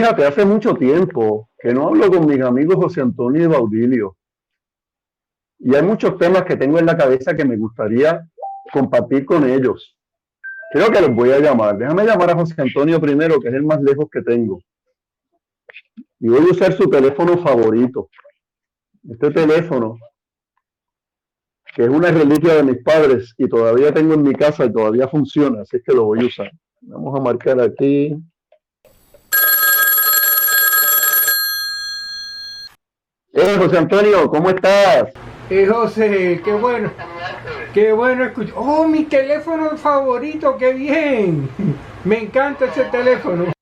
Fíjate, hace mucho tiempo que no hablo con mis amigos José Antonio y Baudilio. Y hay muchos temas que tengo en la cabeza que me gustaría compartir con ellos. Creo que los voy a llamar. Déjame llamar a José Antonio primero, que es el más lejos que tengo. Y voy a usar su teléfono favorito. Este teléfono, que es una reliquia de mis padres y todavía tengo en mi casa y todavía funciona, así que lo voy a usar. Vamos a marcar aquí. José Antonio, ¿cómo estás? José, qué bueno escuchar. Oh, mi teléfono favorito, qué bien. Me encanta ese teléfono.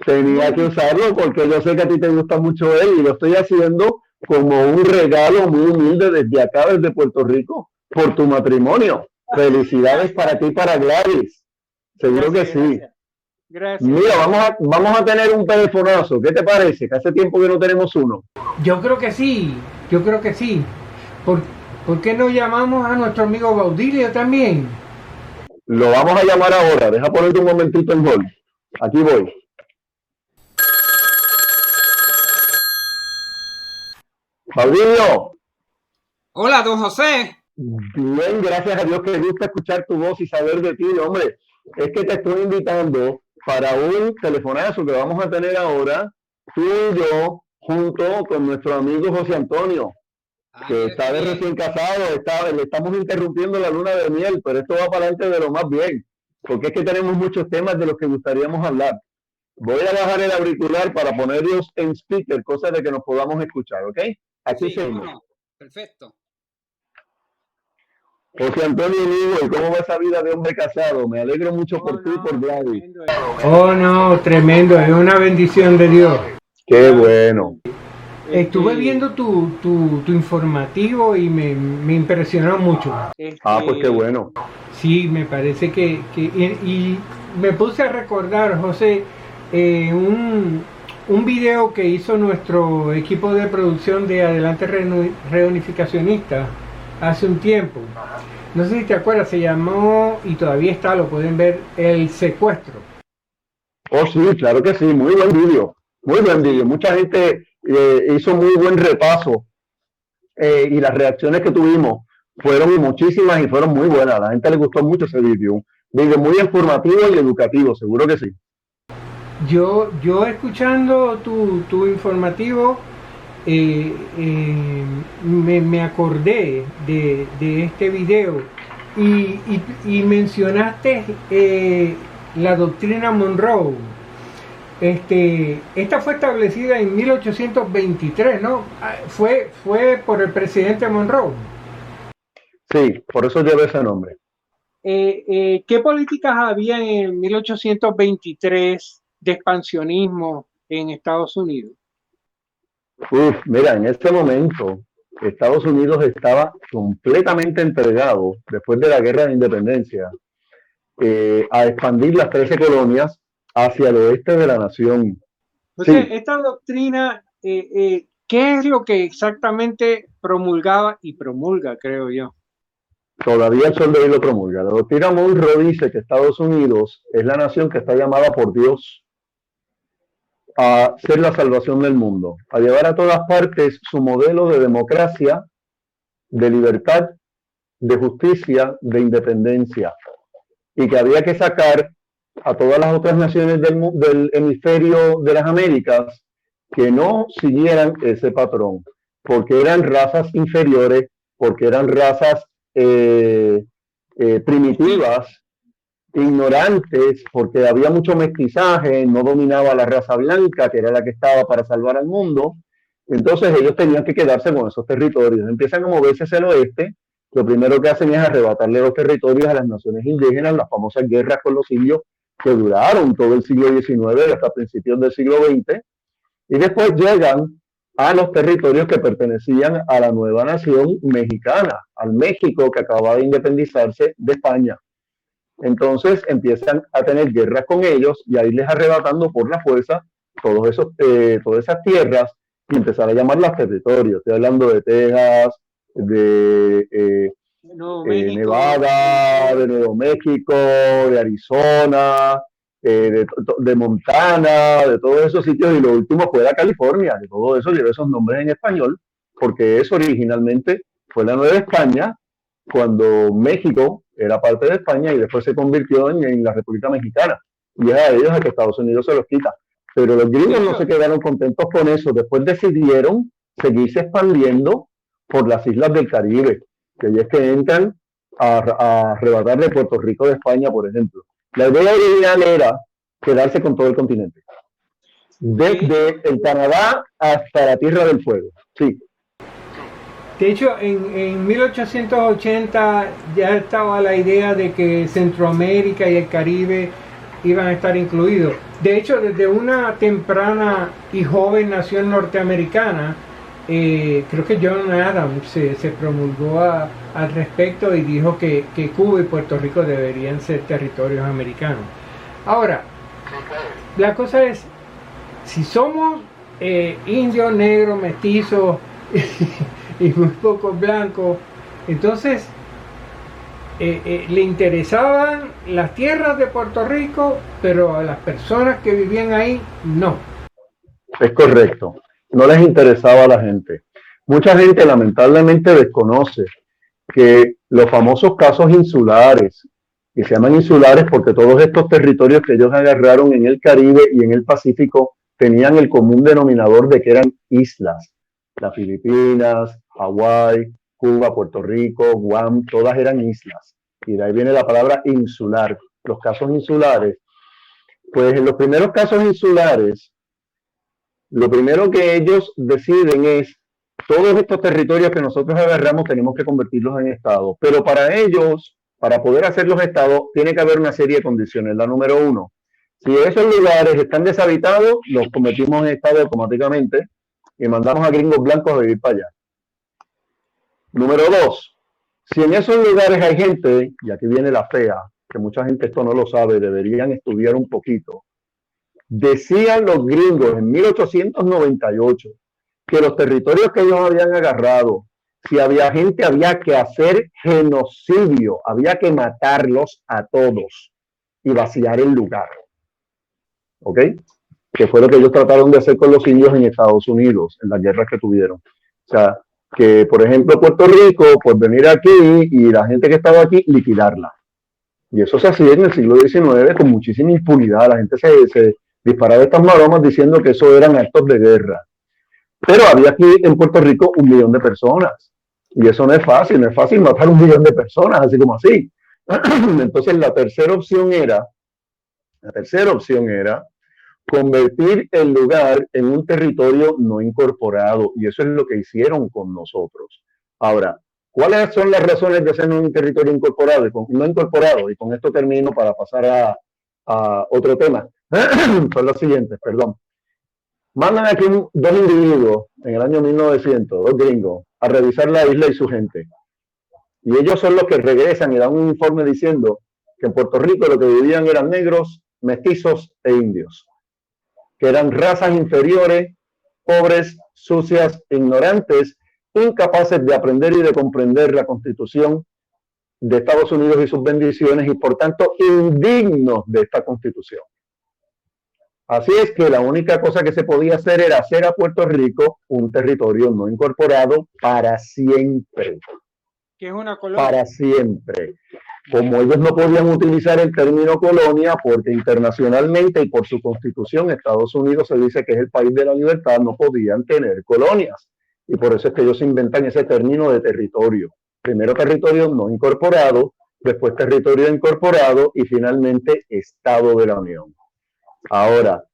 Tenía que usarlo porque yo sé que a ti te gusta mucho él y lo estoy haciendo como un regalo muy humilde desde acá, desde Puerto Rico, por tu matrimonio. Felicidades para ti y para Gladys. Seguro que Gracias, sí. gracias. Mira, vamos a tener un telefonazo. ¿Qué te parece? Que hace tiempo que no tenemos uno. Yo creo que sí, yo creo que sí. ¿Por, por qué no llamamos a nuestro amigo Baudilio también? Lo vamos a llamar ahora. Deja ponerte un momentito en hold. Aquí voy. Baudilio. Hola, don José. Bien, gracias a Dios que me gusta escuchar tu voz y saber de ti, hombre. Es que te estoy invitando para un telefonazo que vamos a tener ahora, tú y yo, junto con nuestro amigo José Antonio, Ah, que mire está qué de bien. recién casado, le estamos interrumpiendo la luna de miel, pero esto va para adelante de lo más bien, porque es que tenemos muchos temas de los que gustaríamos hablar. Voy a bajar el auricular para ponerlos en speaker, cosa de que nos podamos escuchar, ¿ok? Aquí Sí, cómo seguimos. no. Perfecto. José Antonio Nigo, ¿y cómo va esa vida de hombre casado? Me alegro mucho Oh, por ti y por no, Gladys. tremendo. Oh, no, tremendo, es una bendición de Dios. Qué bueno. Estuve viendo tu informativo y me impresionó mucho. Ah, pues qué bueno. Sí, me parece y me puse a recordar, José, un video que hizo nuestro equipo de producción de Adelante Reunificacionista hace un tiempo. No sé si te acuerdas, se llamó, y todavía está, lo pueden ver, El Secuestro. Oh, sí, claro que sí, muy buen vídeo. Muy buen vídeo. Sí. Mucha gente hizo muy buen repaso y las reacciones que tuvimos fueron muchísimas y fueron muy buenas. A la gente le gustó mucho ese vídeo. Un vídeo muy informativo y educativo, seguro que sí. Yo escuchando tu informativo, me acordé de este video y mencionaste la doctrina Monroe. Esta fue establecida en 1823, ¿no? Fue por el presidente Monroe. Sí, por eso lleva ese nombre. ¿Qué políticas había en 1823 de expansionismo en Estados Unidos? Uf, mira, en este momento Estados Unidos estaba completamente entregado, después de la guerra de independencia, a expandir las 13 colonias hacia el oeste de la nación. Entonces, Sí, esta doctrina, ¿qué es lo que exactamente promulgaba y promulga, creo yo? todavía el sol de hoy lo promulga. La doctrina Monroe dice que Estados Unidos es la nación que está llamada por Dios a ser la salvación del mundo, a llevar a todas partes su modelo de democracia, de libertad, de justicia, de independencia, y que había que sacar a todas las otras naciones del hemisferio de las Américas que no siguieran ese patrón, porque eran razas inferiores, porque eran razas primitivas, ignorantes, porque había mucho mestizaje, no dominaba la raza blanca, que era la que estaba para salvar al mundo. Entonces ellos tenían que quedarse con esos territorios. Empiezan a moverse hacia el oeste. Lo primero que hacen es arrebatarle los territorios a las naciones indígenas, las famosas guerras con los indios que duraron todo el siglo XIX hasta principios del siglo XX. Y después llegan a los territorios que pertenecían a la nueva nación mexicana, al México que acababa de independizarse de España. Entonces empiezan a tener guerras con ellos y a irles arrebatando por la fuerza todas esas tierras y empezar a llamarlas territorios. Estoy hablando de Texas, de Nuevo México, Nevada, de Nuevo México, de Arizona, de Montana, de todos esos sitios, y lo último fue la California, de todo eso lleva esos nombres en español, porque eso originalmente fue la Nueva España, cuando México era parte de España y después se convirtió en la República Mexicana. Y es a ellos a que Estados Unidos se los quita. Pero los gringos no se quedaron contentos con eso. Después decidieron seguirse expandiendo por las islas del Caribe, que ahí es que entran a arrebatar de Puerto Rico de España, por ejemplo. La idea original era quedarse con todo el continente, desde el Canadá hasta la Tierra del Fuego. Sí. De hecho, en 1880 ya estaba la idea de que Centroamérica y el Caribe iban a estar incluidos. De hecho, desde una temprana y joven nación norteamericana, creo que John Adams se promulgó al respecto y dijo que Cuba y Puerto Rico deberían ser territorios americanos. Ahora, la cosa es, si somos indios, negros, mestizos y muy pocos blancos, entonces le interesaban las tierras de Puerto Rico, pero a las personas que vivían ahí, no. Es correcto. No les interesaba a la gente. Mucha gente lamentablemente desconoce que los famosos casos insulares, que se llaman insulares porque todos estos territorios que ellos agarraron en el Caribe y en el Pacífico tenían el común denominador de que eran islas. Las Filipinas, Hawái, Cuba, Puerto Rico, Guam, todas eran islas. Y de ahí viene la palabra insular. Los casos insulares. Pues en los primeros casos insulares, lo primero que ellos deciden es, todos estos territorios que nosotros agarramos tenemos que convertirlos en estados. Pero para ellos, para poder hacer los estados, tiene que haber una serie de condiciones. La número uno, si esos lugares están deshabitados, los convertimos en estados automáticamente y mandamos a gringos blancos a vivir para allá. Número dos, si en esos lugares hay gente, y aquí viene la fea, que mucha gente esto no lo sabe, deberían estudiar un poquito. Decían los gringos en 1898 que los territorios que ellos habían agarrado, si había gente, había que hacer genocidio, había que matarlos a todos y vaciar el lugar. ¿Ok? Que fue lo que ellos trataron de hacer con los indios en Estados Unidos, en las guerras que tuvieron. O sea, que por ejemplo Puerto Rico, pues venir aquí y la gente que estaba aquí, liquidarla. Y eso se hacía en el siglo XIX con muchísima impunidad. La gente se disparaba estas maromas diciendo que eso eran actos de guerra. Pero había aquí en Puerto Rico 1 millón de personas. Y eso no es fácil matar 1 millón de personas, así como así. Entonces la tercera opción era convertir el lugar en un territorio no incorporado. Y eso es lo que hicieron con nosotros. Ahora, ¿cuáles son las razones de ser un territorio incorporado no incorporado? Y con esto termino para pasar a otro tema. Son las siguientes, perdón. Mandan aquí dos individuos en el año 1900, dos gringos, a revisar la isla y su gente. Y ellos son los que regresan y dan un informe diciendo que en Puerto Rico lo que vivían eran negros, mestizos e indios, que eran razas inferiores, pobres, sucias, ignorantes, incapaces de aprender y de comprender la Constitución de Estados Unidos y sus bendiciones y por tanto indignos de esta Constitución. Así es que la única cosa que se podía hacer era hacer a Puerto Rico un territorio no incorporado para siempre. Que es una colonia. Para siempre. Como ellos no podían utilizar el término colonia porque internacionalmente y por su constitución Estados Unidos se dice que es el país de la libertad, no podían tener colonias. Y por eso es que ellos inventan ese término de territorio. Primero territorio no incorporado, después territorio incorporado y finalmente Estado de la Unión. Ahora,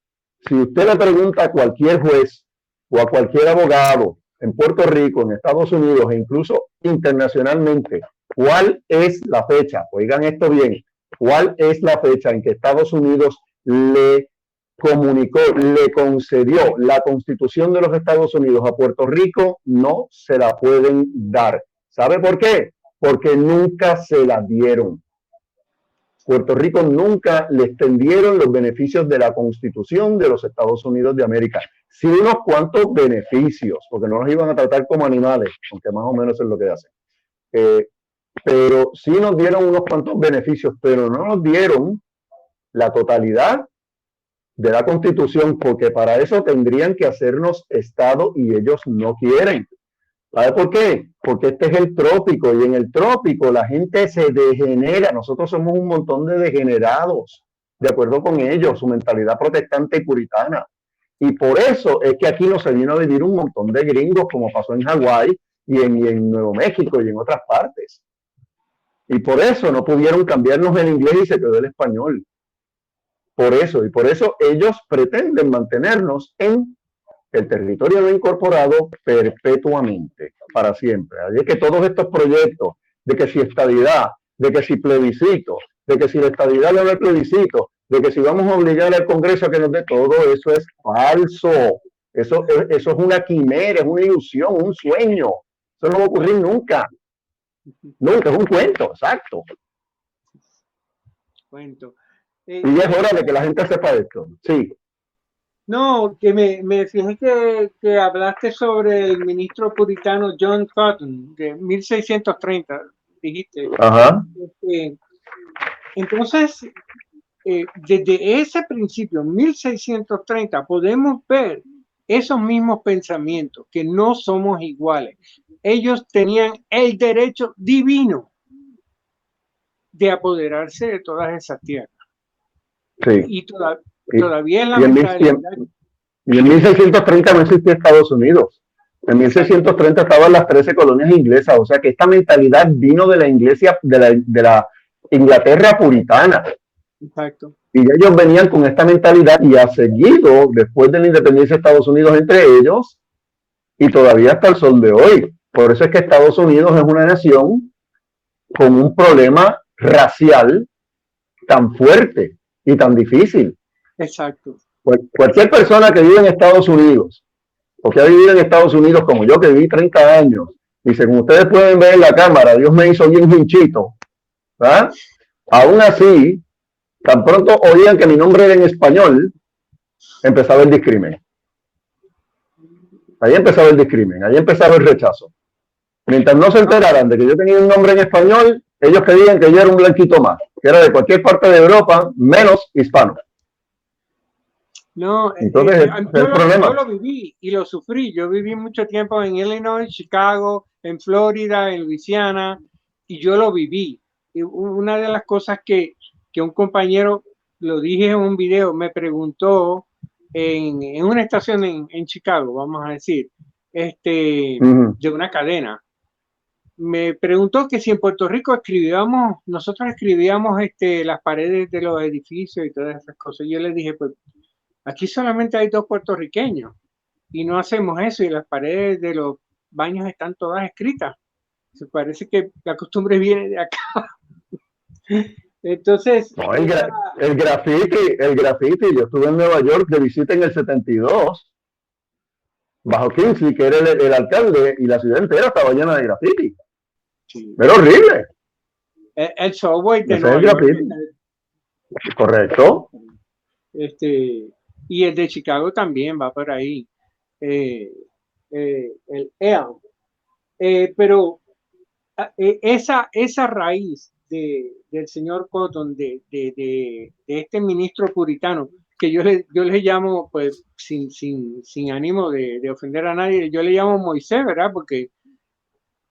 si usted le pregunta a cualquier juez o a cualquier abogado en Puerto Rico, en Estados Unidos e incluso internacionalmente, ¿cuál es la fecha? Oigan esto bien, ¿cuál es la fecha en que Estados Unidos le comunicó, le concedió la Constitución de los Estados Unidos a Puerto Rico? No se la pueden dar. ¿Sabe por qué? Porque nunca se la dieron. Puerto Rico nunca le extendieron los beneficios de la Constitución de los Estados Unidos de América. Sí, unos cuantos beneficios, porque no nos iban a tratar como animales, aunque más o menos es lo que hacen. Pero sí nos dieron unos cuantos beneficios, pero no nos dieron la totalidad de la Constitución, porque para eso tendrían que hacernos Estado y ellos no quieren. ¿Sabe por qué? Porque este es el trópico y en el trópico la gente se degenera. Nosotros somos un montón de degenerados, de acuerdo con ellos, su mentalidad protestante y puritana. Y por eso es que aquí no se vino a vivir un montón de gringos, como pasó en Hawái y en Nuevo México y en otras partes. Y por eso no pudieron cambiarnos el inglés y se quedó el español. Por eso, y por eso ellos pretenden mantenernos en el territorio no incorporado perpetuamente, para siempre. Así es que todos estos proyectos de que si estadidad, de que si plebiscito, de que si la estadidad no es plebiscito, de que si vamos a obligar al Congreso a que nos dé todo, eso es falso. Eso es una quimera, es una ilusión, un sueño. Eso no va a ocurrir nunca. Nunca, es un cuento, exacto. Cuento. Y es hora de que la gente sepa esto. Sí. No, que me fijé que hablaste sobre el ministro puritano John Cotton de 1630, dijiste. Ajá. Entonces, desde ese principio, 1630, podemos ver esos mismos pensamientos, que no somos iguales. Ellos tenían el derecho divino de apoderarse de todas esas tierras. Sí. Y todavía es la y mentalidad. Y en 1630 no existía Estados Unidos. En 1630 estaban las 13 colonias inglesas. O sea que esta mentalidad vino de la iglesia, de la Inglaterra puritana. Exacto. Y ellos venían con esta mentalidad y ha seguido después de la independencia de Estados Unidos entre ellos y todavía hasta el sol de hoy. Por eso es que Estados Unidos es una nación con un problema racial tan fuerte y tan difícil. Exacto. Cualquier persona que vive en Estados Unidos o que ha vivido en Estados Unidos como yo, que viví 30 años, y según ustedes pueden ver en la cámara, Dios me hizo bien hinchito, ¿verdad? Aún así, tan pronto oían que mi nombre era en español, empezaba el discrimen. Ahí empezaba el discrimen, ahí empezaba el rechazo. Mientras no se enteraran de que yo tenía un nombre en español, ellos creían que yo era un blanquito más, que era de cualquier parte de Europa, menos hispano. No, entonces yo lo viví y lo sufrí. Yo viví mucho tiempo en Illinois, Chicago, en Florida, en Luisiana, y yo lo viví. Y una de las cosas que un compañero, lo dije en un video, me preguntó en una estación en Chicago, vamos a decir, de una cadena. Me preguntó que si en Puerto Rico nosotros escribíamos las paredes de los edificios y todas esas cosas. Yo le dije, pues, aquí solamente hay 2 puertorriqueños y no hacemos eso y las paredes de los baños están todas escritas. Se parece que la costumbre viene de acá. Entonces... No, el graffiti, yo estuve en Nueva York de visita en el 72, bajo Kingsley, que era el alcalde, y la ciudad entera estaba llena de graffiti. Sí. Era horrible. El subway de Nueva York. Correcto. Y el de Chicago también va por ahí. El L. Pero esa raíz del señor Cotton, de este ministro puritano, que yo le llamo, pues, sin ánimo de ofender a nadie, yo le llamo Moisés, ¿verdad? Porque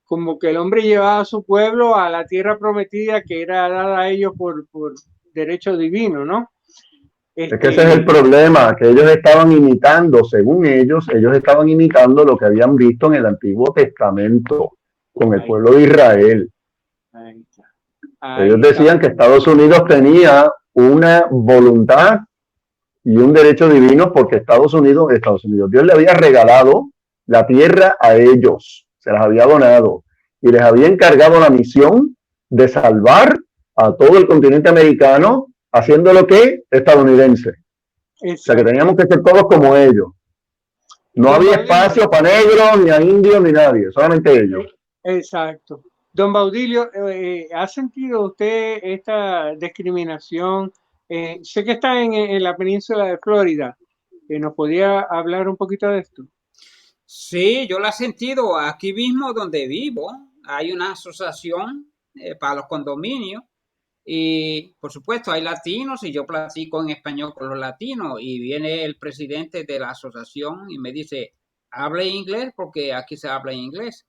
como que el hombre llevaba a su pueblo a la tierra prometida que era dada a ellos por derecho divino, ¿no? Es que ese es el problema, que ellos estaban imitando, según ellos estaban imitando lo que habían visto en el Antiguo Testamento con el pueblo de Israel. Ellos decían que Estados Unidos tenía una voluntad y un derecho divino porque Estados Unidos, Dios le había regalado la tierra a ellos, se las había donado y les había encargado la misión de salvar a todo el continente americano haciendo lo que estadounidense. Exacto. O sea que teníamos que ser todos como ellos. No había espacio para negros, ni a indios, ni nadie, solamente ellos. Exacto. Don Baudilio, ¿ha sentido usted esta discriminación? Sé que está en la península de Florida. ¿Nos podía hablar un poquito de esto? Sí, yo la he sentido aquí mismo donde vivo. Hay una asociación para los condominios Y por supuesto hay latinos y yo platico en español con los latinos y viene el presidente de la asociación y me dice, hable inglés porque aquí se habla inglés.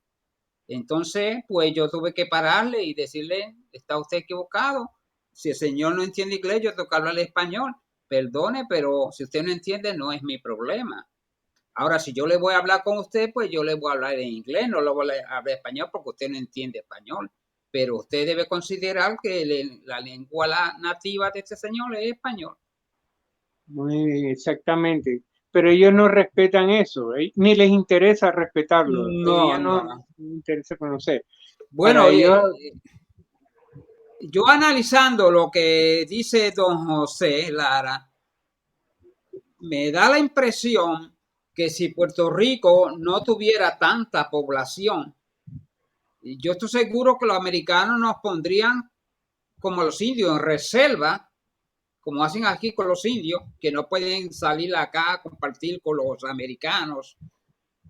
Entonces, pues yo tuve que pararle y decirle, está usted equivocado. Si el señor no entiende inglés, yo tengo que hablarle español. Perdone, pero si usted no entiende, no es mi problema. Ahora, si yo le voy a hablar con usted, pues yo le voy a hablar en inglés, no le voy a hablar español porque usted no entiende español. Pero usted debe considerar que la lengua nativa de este señor es español. Muy bien, exactamente. Pero ellos no respetan eso, ni les interesa respetarlo. No, Ellos no. no les interesa conocer. Bueno, Para ellos, yo analizando lo que dice don José Lara, me da la impresión que si Puerto Rico no tuviera tanta población, yo estoy seguro que los americanos nos pondrían como los indios en reserva, como hacen aquí con los indios, que no pueden salir acá a compartir con los americanos.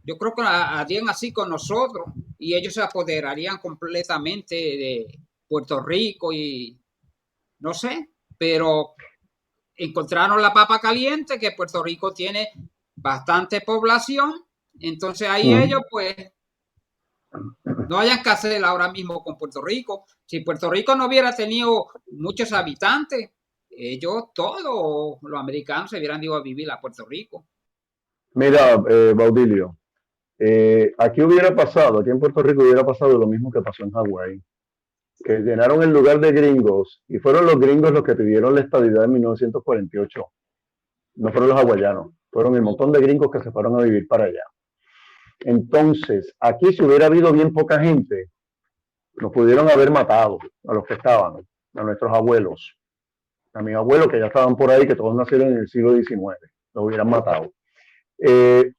Yo creo que harían así con nosotros y ellos se apoderarían completamente de Puerto Rico y no sé, pero encontraron la papa caliente, que Puerto Rico tiene bastante población, entonces ahí ellos pues no hayan que hacer ahora mismo con Puerto Rico. Si Puerto Rico no hubiera tenido muchos habitantes, ellos todos los americanos se hubieran ido a vivir a Puerto Rico. Mira, Baudilio, aquí hubiera pasado, aquí en Puerto Rico hubiera pasado lo mismo que pasó en Hawái, que llenaron el lugar de gringos y fueron los gringos los que pidieron la estabilidad en 1948. No fueron los hawaianos, fueron el montón de gringos que se fueron a vivir para allá. Entonces, aquí si hubiera habido bien poca gente, nos pudieron haber matado a los que estaban, a nuestros abuelos, a mis abuelos que ya estaban por ahí, que todos nacieron en el siglo XIX, los hubieran matado.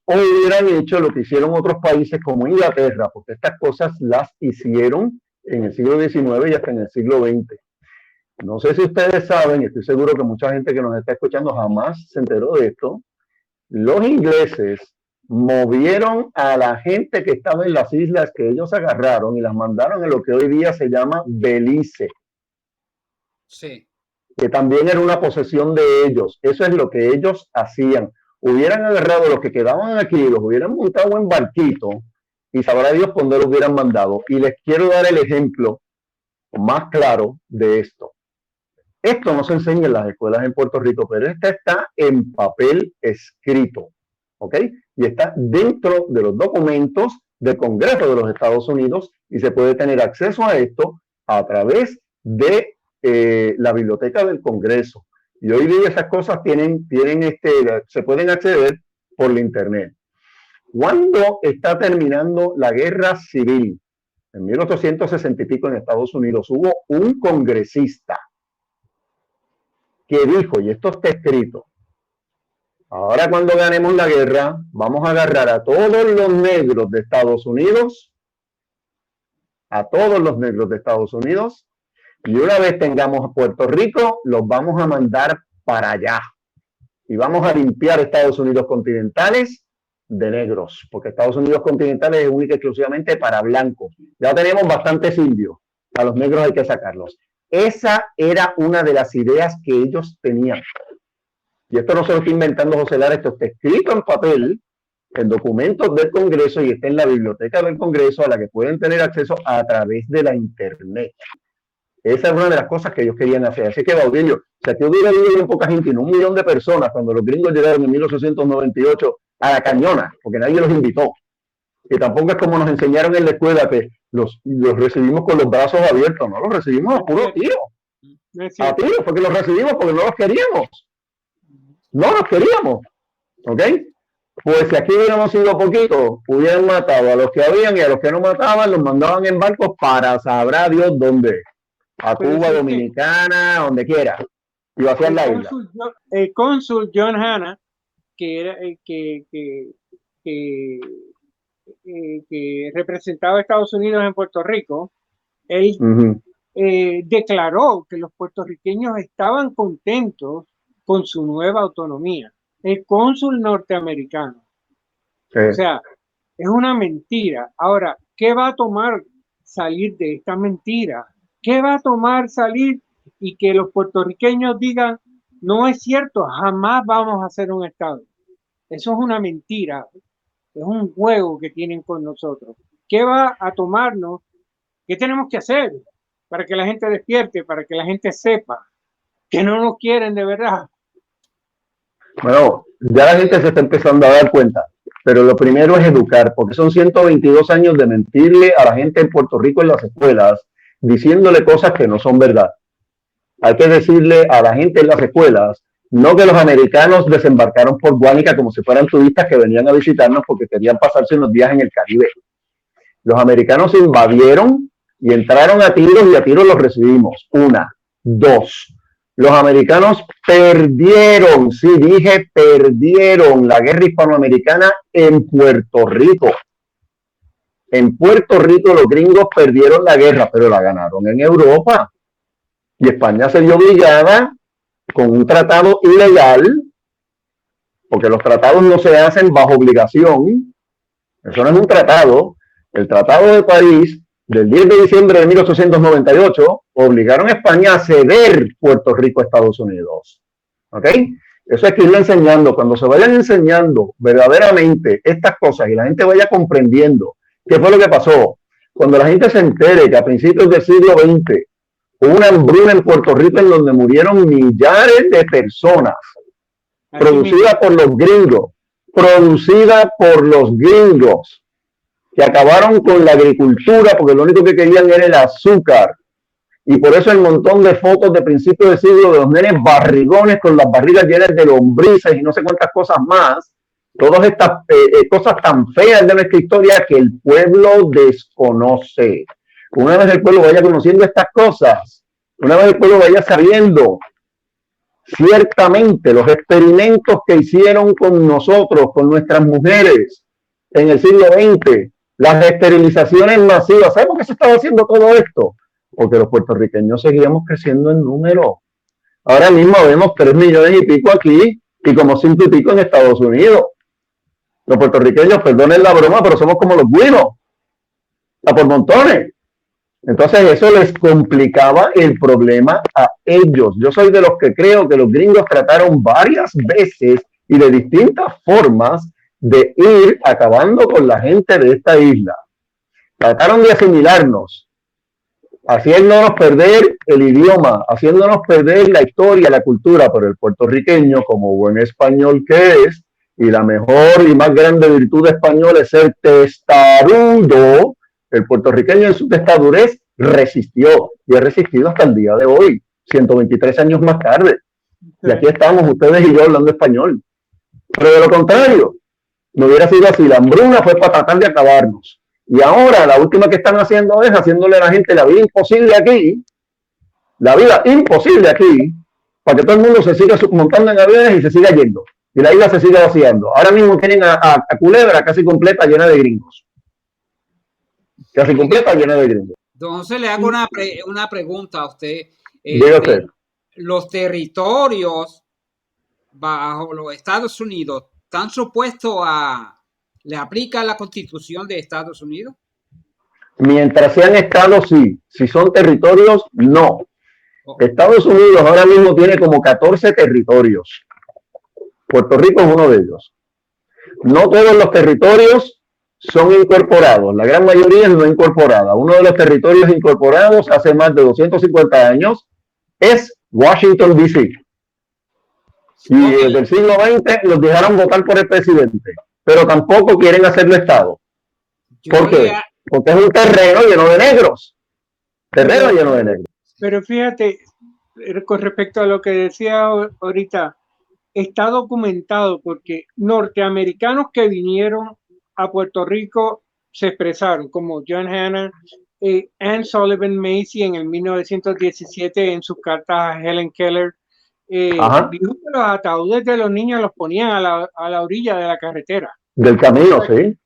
O hubieran hecho lo que hicieron otros países como Inglaterra, porque estas cosas las hicieron en el siglo XIX y hasta en el siglo XX. No sé si ustedes saben, y estoy seguro que mucha gente que nos está escuchando jamás se enteró de esto, los ingleses movieron a la gente que estaba en las islas que ellos agarraron y las mandaron a lo que hoy día se llama Belice. Sí. Que también era una posesión de ellos. Eso es lo que ellos hacían. Hubieran agarrado los que quedaban aquí, los hubieran montado en barquito y sabrá Dios por dónde los hubieran mandado. Y les quiero dar el ejemplo más claro de esto. Esto no se enseña en las escuelas en Puerto Rico, pero este está en papel escrito, ¿ok? Y está dentro de los documentos del Congreso de los Estados Unidos y se puede tener acceso a esto a través de la biblioteca del Congreso. Y hoy día esas cosas se pueden acceder por la internet. Cuando está terminando la guerra civil, en 1860 y pico en Estados Unidos, hubo un congresista que dijo, y esto está escrito, ahora cuando ganemos la guerra, vamos a agarrar a todos los negros de Estados Unidos, y una vez tengamos a Puerto Rico, los vamos a mandar para allá. Y vamos a limpiar Estados Unidos continentales de negros, porque Estados Unidos continentales es única y exclusivamente para blancos. Ya tenemos bastantes indios, a los negros hay que sacarlos. Esa era una de las ideas que ellos tenían. Y esto no se lo está inventando José Lara, esto está escrito en papel, en documentos del Congreso y está en la biblioteca del Congreso a la que pueden tener acceso a través de la internet. Esa es una de las cosas que ellos querían hacer. Así que, Baudilio, si aquí hubiera vivido poca gente y no 1 millón de personas cuando los gringos llegaron en 1898 a la Cañona, porque nadie los invitó, y tampoco es como nos enseñaron en la escuela que los recibimos con los brazos abiertos, no los recibimos a puro tiro. A tiro, porque los recibimos porque no los queríamos. No los queríamos. ¿Ok? Pues si aquí hubiéramos sido poquitos, hubieran matado a los que habían y a los que no mataban, los mandaban en barcos para sabrá Dios dónde. A Cuba, Dominicana, donde quiera. Y hacia la isla. El cónsul John Hanna, que era que representaba a Estados Unidos en Puerto Rico, él declaró que los puertorriqueños estaban contentos con su nueva autonomía. El cónsul norteamericano. Sí. O sea, es una mentira. Ahora, ¿qué va a tomar salir de esta mentira? ¿Qué va a tomar salir y que los puertorriqueños digan, no es cierto, jamás vamos a ser un Estado. Eso es una mentira, es un juego que tienen con nosotros. ¿Qué va a tomarnos? ¿Qué tenemos que hacer para que la gente despierte, para que la gente sepa que no nos quieren de verdad? Bueno, ya la gente se está empezando a dar cuenta, pero lo primero es educar, porque son 122 años de mentirle a la gente en Puerto Rico en las escuelas, diciéndole cosas que no son verdad. Hay que decirle a la gente en las escuelas, no que los americanos desembarcaron por Guánica como si fueran turistas que venían a visitarnos porque querían pasarse unos días en el Caribe. Los americanos invadieron y entraron a tiros y a tiros los recibimos. Una, dos. Los americanos perdieron, sí dije, perdieron la guerra hispanoamericana en Puerto Rico. En Puerto Rico los gringos perdieron la guerra, pero la ganaron en Europa. Y España se vio obligada con un tratado ilegal, porque los tratados no se hacen bajo obligación. Eso no es un tratado. El Tratado de París del 10 de diciembre de 1898 obligaron a España a ceder Puerto Rico a Estados Unidos. ¿Ok? Eso hay que irlo enseñando. Cuando se vayan enseñando verdaderamente estas cosas y la gente vaya comprendiendo qué fue lo que pasó, cuando la gente se entere que a principios del siglo XX hubo una hambruna en Puerto Rico en donde murieron millares de personas, producida por los gringos, que acabaron con la agricultura porque lo único que querían era el azúcar. Y por eso el montón de fotos de principios de siglo de los nenes barrigones con las barrigas llenas de lombrices y no sé cuántas cosas más. Todas estas cosas tan feas de nuestra historia que el pueblo desconoce. Una vez el pueblo vaya conociendo estas cosas, una vez el pueblo vaya sabiendo ciertamente los experimentos que hicieron con nosotros, con nuestras mujeres en el siglo XX, las esterilizaciones masivas. ¿Sabes por qué se estaba haciendo todo esto? Porque los puertorriqueños seguíamos creciendo en número. Ahora mismo vemos 3 millones y pico aquí y como 5 y pico en Estados Unidos. Los puertorriqueños, perdonen la broma, pero somos como los buenos, a por montones. Entonces eso les complicaba el problema a ellos. Yo soy de los que creo que los gringos trataron varias veces y de distintas formas de ir acabando con la gente de esta isla. Trataron de asimilarnos, haciéndonos perder el idioma, haciéndonos perder la historia, la cultura, pero el puertorriqueño, como buen español que es, y la mejor y más grande virtud de español es ser testarudo, el puertorriqueño en su testadurez resistió, y ha resistido hasta el día de hoy, 123 años más tarde. Y aquí estamos ustedes y yo hablando español. Pero de lo contrario, no hubiera sido así. La hambruna fue para tratar de acabarnos. Y ahora la última que están haciendo es haciéndole a la gente la vida imposible aquí, para que todo el mundo se siga montando en aviones y se siga yendo. Y la isla se siga vaciando. Ahora mismo tienen a Culebra casi completa, llena de gringos. Casi completa, llena de gringos. Entonces le hago una pregunta a usted. Los territorios bajo los Estados Unidos están supuestos ¿le aplica la Constitución de Estados Unidos? Mientras sean estados, sí. Si son territorios, no. Estados Unidos ahora mismo tiene como 14 territorios. Puerto Rico es uno de ellos. No todos los territorios son incorporados. La gran mayoría es no incorporada. Uno de los territorios incorporados hace más de 250 años es Washington, D.C. Y desde el siglo XX los dejaron votar por el presidente, pero tampoco quieren hacerlo Estado. ¿Por qué? Porque es un terreno lleno de negros. Pero fíjate, con respecto a lo que decía ahorita, está documentado porque norteamericanos que vinieron a Puerto Rico se expresaron, como John Hanna, Anne Sullivan Macy en el 1917 en sus cartas a Helen Keller, dijo que los ataúdes de los niños los ponían a la orilla de la carretera. Del camino, sí.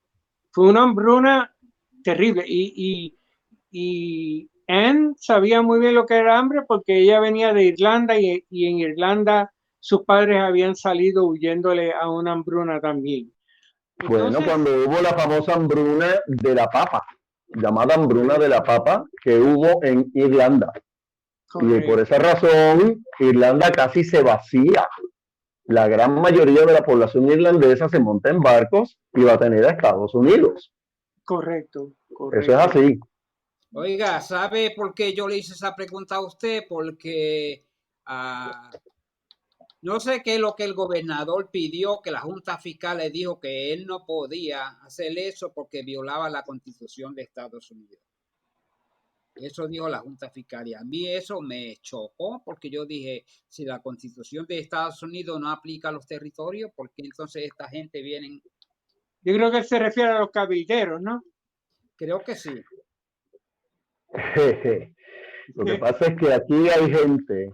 Fue una hambruna terrible y Anne sabía muy bien lo que era hambre porque ella venía de Irlanda y en Irlanda sus padres habían salido huyéndole a una hambruna también. Entonces, bueno, cuando hubo la famosa hambruna de la papa, llamada hambruna de la papa, que hubo en Irlanda. Y por esa razón, Irlanda casi se vacía. La gran mayoría de la población irlandesa se monta en barcos y va a tener a Estados Unidos. Correcto. Eso es así. Oiga, ¿sabe por qué yo le hice esa pregunta a usted? Porque no sé qué es lo que el gobernador pidió, que la Junta Fiscal le dijo que él no podía hacer eso porque violaba la Constitución de Estados Unidos. Eso dijo la Junta Fiscal y a mí eso me chocó porque yo dije, si la Constitución de Estados Unidos no aplica a los territorios, ¿por qué entonces esta gente viene? Yo creo que él se refiere a los cabilderos, ¿no? Creo que sí. Lo que pasa es que aquí hay gente,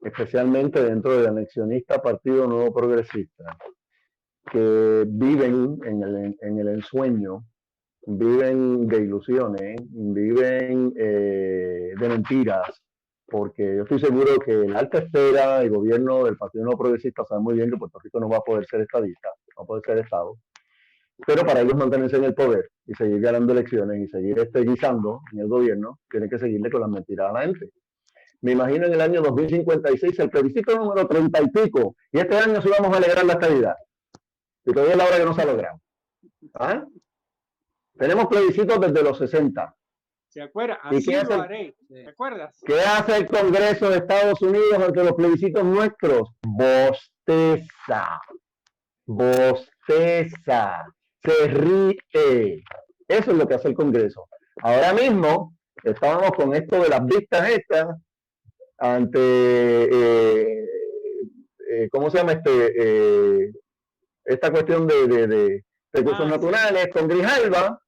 especialmente dentro del anexionista Partido Nuevo Progresista, que viven en el ensueño, viven de ilusiones, viven de mentiras, porque yo estoy seguro que la alta esfera, el gobierno del Partido Nuevo Progresista sabe muy bien que Puerto Rico no va a poder ser estadista, no va a poder ser Estado, pero para ellos mantenerse en el poder y seguir ganando elecciones y seguir guisando en el gobierno, tienen que seguirle con las mentiras a la gente. Me imagino en el año 2056 el plebiscito número 30 y pico, y este año sí vamos a alegrar la estadidad. Y todavía es la hora que no se ha logrado. ¿Ah? Tenemos plebiscitos desde los 60. ¿Se acuerda? ¿Y Así qué hace, lo haré. ¿Te acuerdas? ¿Qué hace el Congreso de Estados Unidos ante los plebiscitos nuestros? Bosteza. Bosteza. Se ríe. Eso es lo que hace el Congreso. Ahora mismo estábamos con esto de las vistas estas ante ¿cómo se llama esta cuestión de recursos naturales con Grijalva,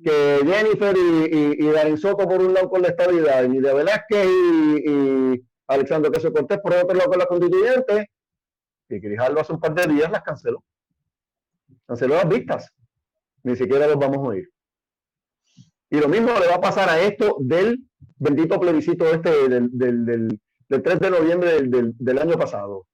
que Jennifer y Darín Soto por un lado con la estabilidad, y Nidia Velázquez y Alexandre Ocasio Cortés por otro lado con la constituyente, y Grijalva hace un par de días las canceló las vistas, ni siquiera los vamos a oír. Y lo mismo le va a pasar a esto del bendito plebiscito del 3 de noviembre del año pasado.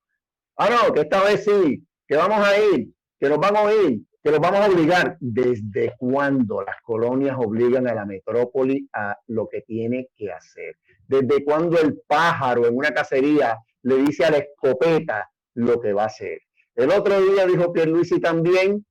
No, que esta vez sí, que vamos a ir, que nos van a oír, que los vamos a obligar. ¿Desde cuándo las colonias obligan a la metrópoli a lo que tiene que hacer? ¿Desde cuándo el pájaro en una cacería le dice a la escopeta lo que va a hacer? El otro día dijo Pierluisi también,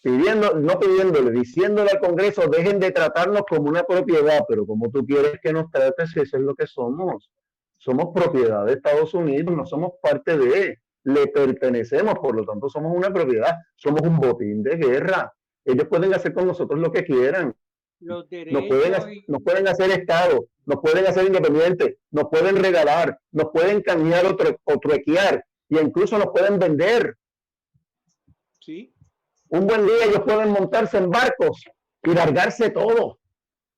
diciéndole al Congreso, dejen de tratarnos como una propiedad, pero como tú quieres que nos trates, eso es lo que somos. Somos propiedad de Estados Unidos, no somos parte de, le pertenecemos, por lo tanto somos una propiedad, somos un botín de guerra. Ellos pueden hacer con nosotros lo que quieran. Los derechos nos pueden hacer Estado, nos pueden hacer independientes, nos pueden regalar, nos pueden cambiar o truequear, y incluso nos pueden vender. Sí. Un buen día ellos pueden montarse en barcos y largarse todo.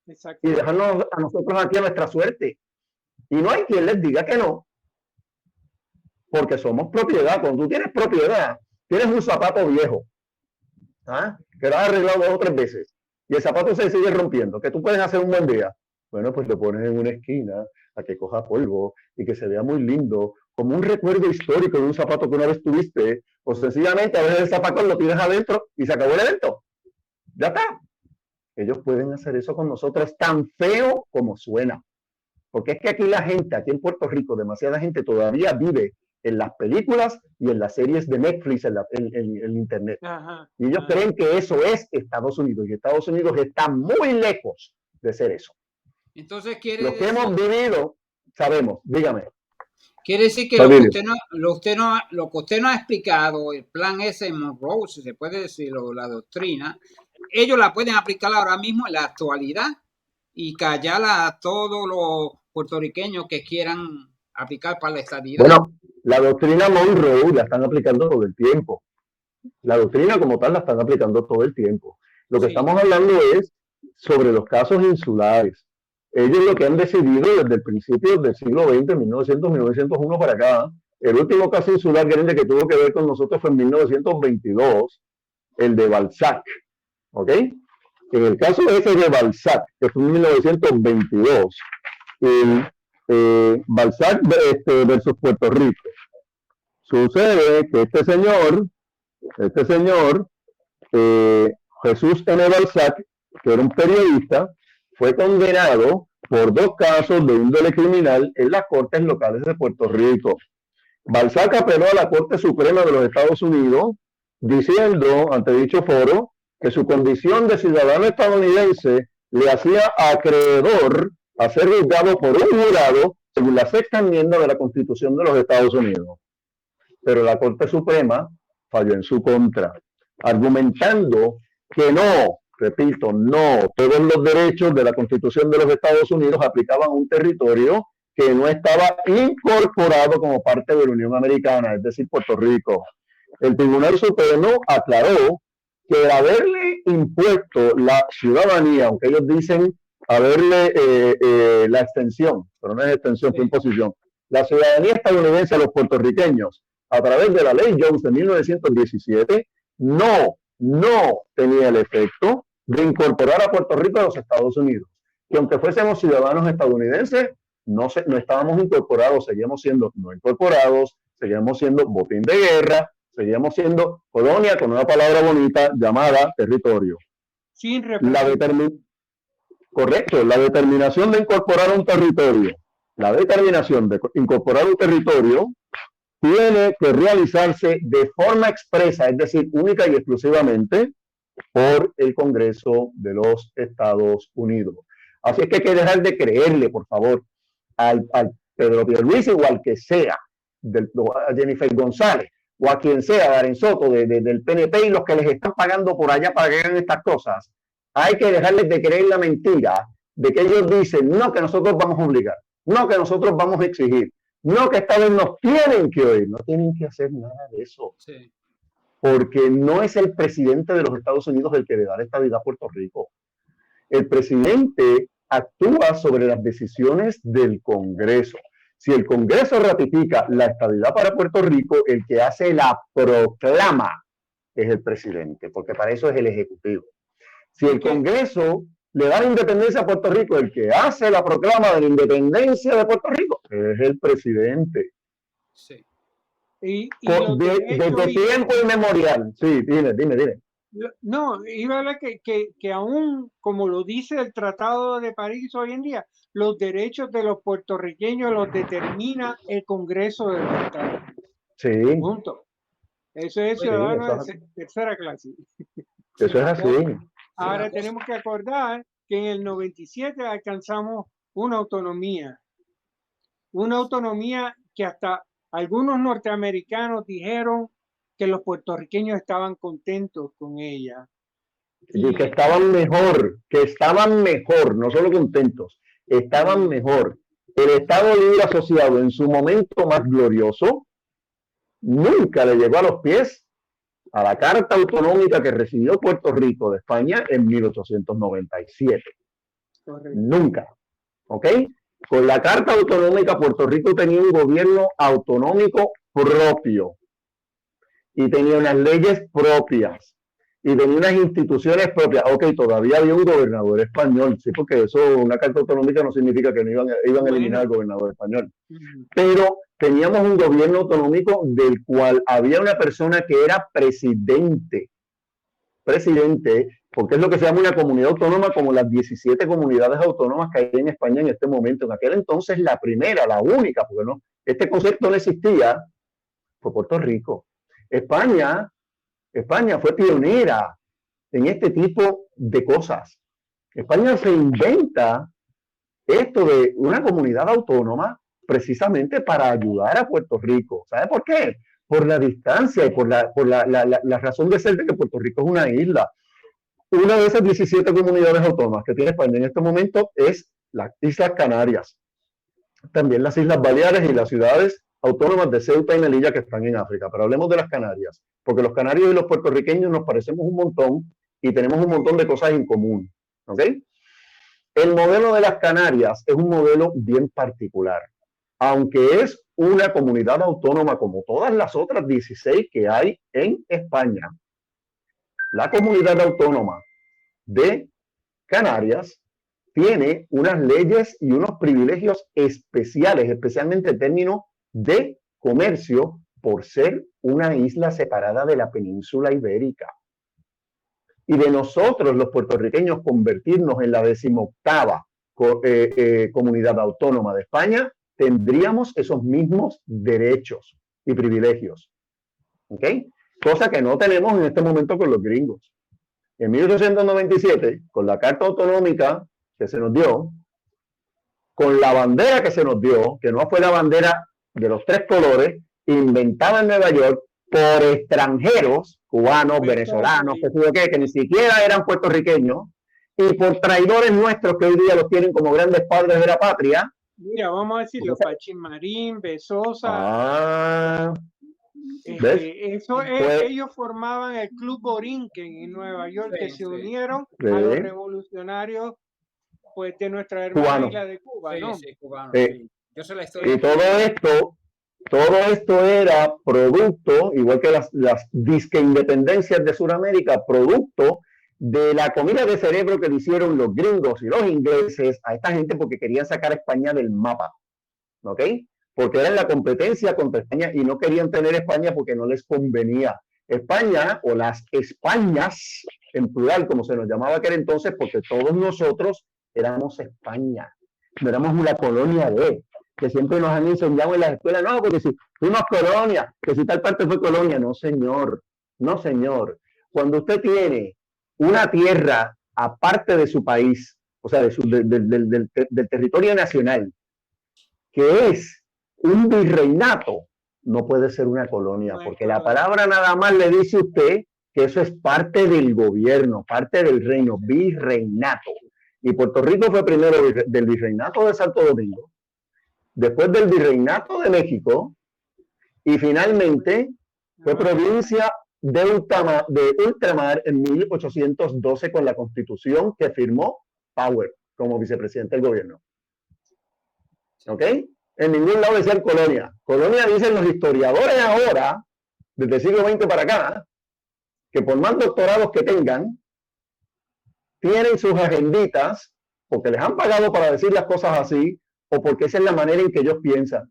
Exacto. Y dejarnos a nosotros aquí a nuestra suerte. Y no hay quien les diga que no. Porque somos propiedad. Cuando tú tienes propiedad, tienes un zapato viejo, que lo has arreglado 2 o 3 veces, y el zapato se sigue rompiendo. ¿Qué tú puedes hacer un buen día? Bueno, pues lo pones en una esquina a que coja polvo y que se vea muy lindo, como un recuerdo histórico de un zapato que una vez tuviste, o sencillamente a veces el zapato lo tienes adentro y se acabó el evento. Ya está. Ellos pueden hacer eso con nosotros, tan feo como suena. Porque es que aquí la gente, aquí en Puerto Rico, demasiada gente todavía vive en las películas y en las series de Netflix, en Internet. Y ellos creen que eso es Estados Unidos. Y Estados Unidos está muy lejos de ser eso. Entonces quiere Lo que hemos vivido, sabemos. Dígame. Quiere decir que lo que usted no ha explicado, el plan ese en Monroe, si se puede decir, la doctrina, ellos la pueden aplicar ahora mismo en la actualidad y callar a todos los puertorriqueños que quieran aplicar para la estadidad. Bueno, la doctrina Monroe la están aplicando todo el tiempo. La doctrina como tal la están aplicando todo el tiempo. Lo que estamos hablando es sobre los casos insulares. Ellos lo que han decidido desde el principio del siglo XX, 1900-1901 para acá, el último caso insular grande que tuvo que ver con nosotros fue en 1922, el de Balzac. ¿Ok? En el caso ese de Balzac, que fue en 1922, Balzac versus Puerto Rico. Sucede que este señor, Jesús N. Balzac, que era un periodista, fue condenado por 2 casos de índole criminal en las Cortes locales de Puerto Rico. Balzac apeló a la Corte Suprema de los Estados Unidos diciendo ante dicho foro que su condición de ciudadano estadounidense le hacía acreedor a ser juzgado por un jurado según la sexta enmienda de la Constitución de los Estados Unidos. Pero la Corte Suprema falló en su contra, argumentando que no, repito, no, todos los derechos de la Constitución de los Estados Unidos aplicaban a un territorio que no estaba incorporado como parte de la Unión Americana, es decir, Puerto Rico. El Tribunal Supremo aclaró que el haberle impuesto la ciudadanía, aunque ellos dicen haberle la extensión, pero no es extensión, fue imposición, la ciudadanía estadounidense a los puertorriqueños a través de la ley Jones de 1917, no tenía el efecto de incorporar a Puerto Rico a los Estados Unidos. Que aunque fuésemos ciudadanos estadounidenses, no estábamos incorporados, seguíamos siendo no incorporados, seguíamos siendo botín de guerra, seguíamos siendo colonia con una palabra bonita llamada territorio. Sin Correcto, la determinación de incorporar un territorio, tiene que realizarse de forma expresa, es decir, única y exclusivamente por el Congreso de los Estados Unidos. Así es que hay que dejar de creerle, por favor, al Pedro Pierluisi o al que sea, a Jennifer González o a quien sea, Darren Soto del PNP y los que les están pagando por allá para que hagan estas cosas. Hay que dejarles de creer la mentira de que ellos dicen, no, que nosotros vamos a obligar, no, que nosotros vamos a exigir, no, que esta vez nos tienen que oír, no tienen que hacer nada de eso. Sí. Porque no es el presidente de los Estados Unidos el que le da la estabilidad a Puerto Rico. El presidente actúa sobre las decisiones del Congreso. Si el Congreso ratifica la estabilidad para Puerto Rico, el que hace la proclama es el presidente, porque para eso es el Ejecutivo. Si el Congreso le da la independencia a Puerto Rico, el que hace la proclama de la independencia de Puerto Rico es el presidente. Sí. Desde tiempo inmemorial. Sí, dime. No, iba a hablar que aún, como lo dice el Tratado de París hoy en día, los derechos de los puertorriqueños los determina el Congreso de los Estados Unidos. Sí. Punto. Eso es ciudadano de tercera clase. Eso es así. Ahora tenemos que acordar que en el 97 alcanzamos una autonomía que hasta algunos norteamericanos dijeron que los puertorriqueños estaban contentos con ella. Y que estaban mejor, no solo contentos, estaban mejor. El Estado Libre Asociado en su momento más glorioso nunca le llegó a los pies a la Carta Autonómica que recibió Puerto Rico de España en 1897. Correcto. Nunca. ¿Ok? Con la Carta Autonómica Puerto Rico tenía un gobierno autonómico propio y tenía unas leyes propias y tenía unas instituciones propias. Ok, todavía había un gobernador español, sí, porque eso, una Carta Autonómica no significa que no iban a eliminar al gobernador español. Pero teníamos un gobierno autonómico del cual había una persona que era presidente, porque es lo que se llama una comunidad autónoma, como las 17 comunidades autónomas que hay en España en este momento. En aquel entonces la primera, la única, porque no, este concepto no existía, fue Puerto Rico. España fue pionera en este tipo de cosas. España se inventa esto de una comunidad autónoma precisamente para ayudar a Puerto Rico. ¿Sabe por qué? Por la distancia y por la razón de ser de que Puerto Rico es una isla. Una de esas 17 comunidades autónomas que tiene España en este momento es las Islas Canarias. También las Islas Baleares y las ciudades autónomas de Ceuta y Melilla que están en África. Pero hablemos de las Canarias, porque los canarios y los puertorriqueños nos parecemos un montón y tenemos un montón de cosas en común. ¿Ok? El modelo de las Canarias es un modelo bien particular. Aunque es una comunidad autónoma como todas las otras 16 que hay en España, la comunidad autónoma de Canarias tiene unas leyes y unos privilegios especiales, especialmente en términos de comercio, por ser una isla separada de la península ibérica. Y de nosotros, los puertorriqueños, convertirnos en la 18ª comunidad autónoma de España, tendríamos esos mismos derechos y privilegios. ¿Ok? Cosa que no tenemos en este momento con los gringos. En 1897, con la Carta Autonómica que se nos dio, con la bandera que se nos dio, que no fue la bandera de los 3 colores, inventada en Nueva York por extranjeros, cubanos, venezolanos, que ni siquiera eran puertorriqueños, y por traidores nuestros que hoy día los tienen como grandes padres de la patria. Mira, vamos a decirlo, Pachín Marín, Besosa. Ellos formaban el Club Borinquen en Nueva York, que se unieron a los revolucionarios pues de nuestra hermana isla de Cuba, ¿no? Cubano, Yo sé la historia. Y todo esto era producto, igual que las disque independencias de Sudamérica, producto de la comida de cerebro que le hicieron los gringos y los ingleses a esta gente porque querían sacar a España del mapa, ¿ok? Porque era la competencia contra España y no querían tener España porque no les convenía. España, o las Españas, en plural, como se nos llamaba aquel entonces, porque todos nosotros éramos España, no éramos una colonia de, que siempre nos han enseñado en las escuelas, no, porque si fuimos colonia, que si tal parte fue colonia, no señor, no señor. Cuando usted tiene una tierra aparte de su país, o sea, del territorio nacional, que es un virreinato, no puede ser una colonia, porque la palabra nada más le dice a usted que eso es parte del gobierno, parte del reino, virreinato. Y Puerto Rico fue primero del virreinato de Santo Domingo, después del virreinato de México, y finalmente fue provincia de ultramar en 1812 con la constitución que firmó Power como vicepresidente del gobierno. ¿Ok? En ningún lado decían colonia. Colonia dicen los historiadores ahora, desde el siglo XX para acá, que por más doctorados que tengan, tienen sus agenditas, porque les han pagado para decir las cosas así, o porque esa es la manera en que ellos piensan.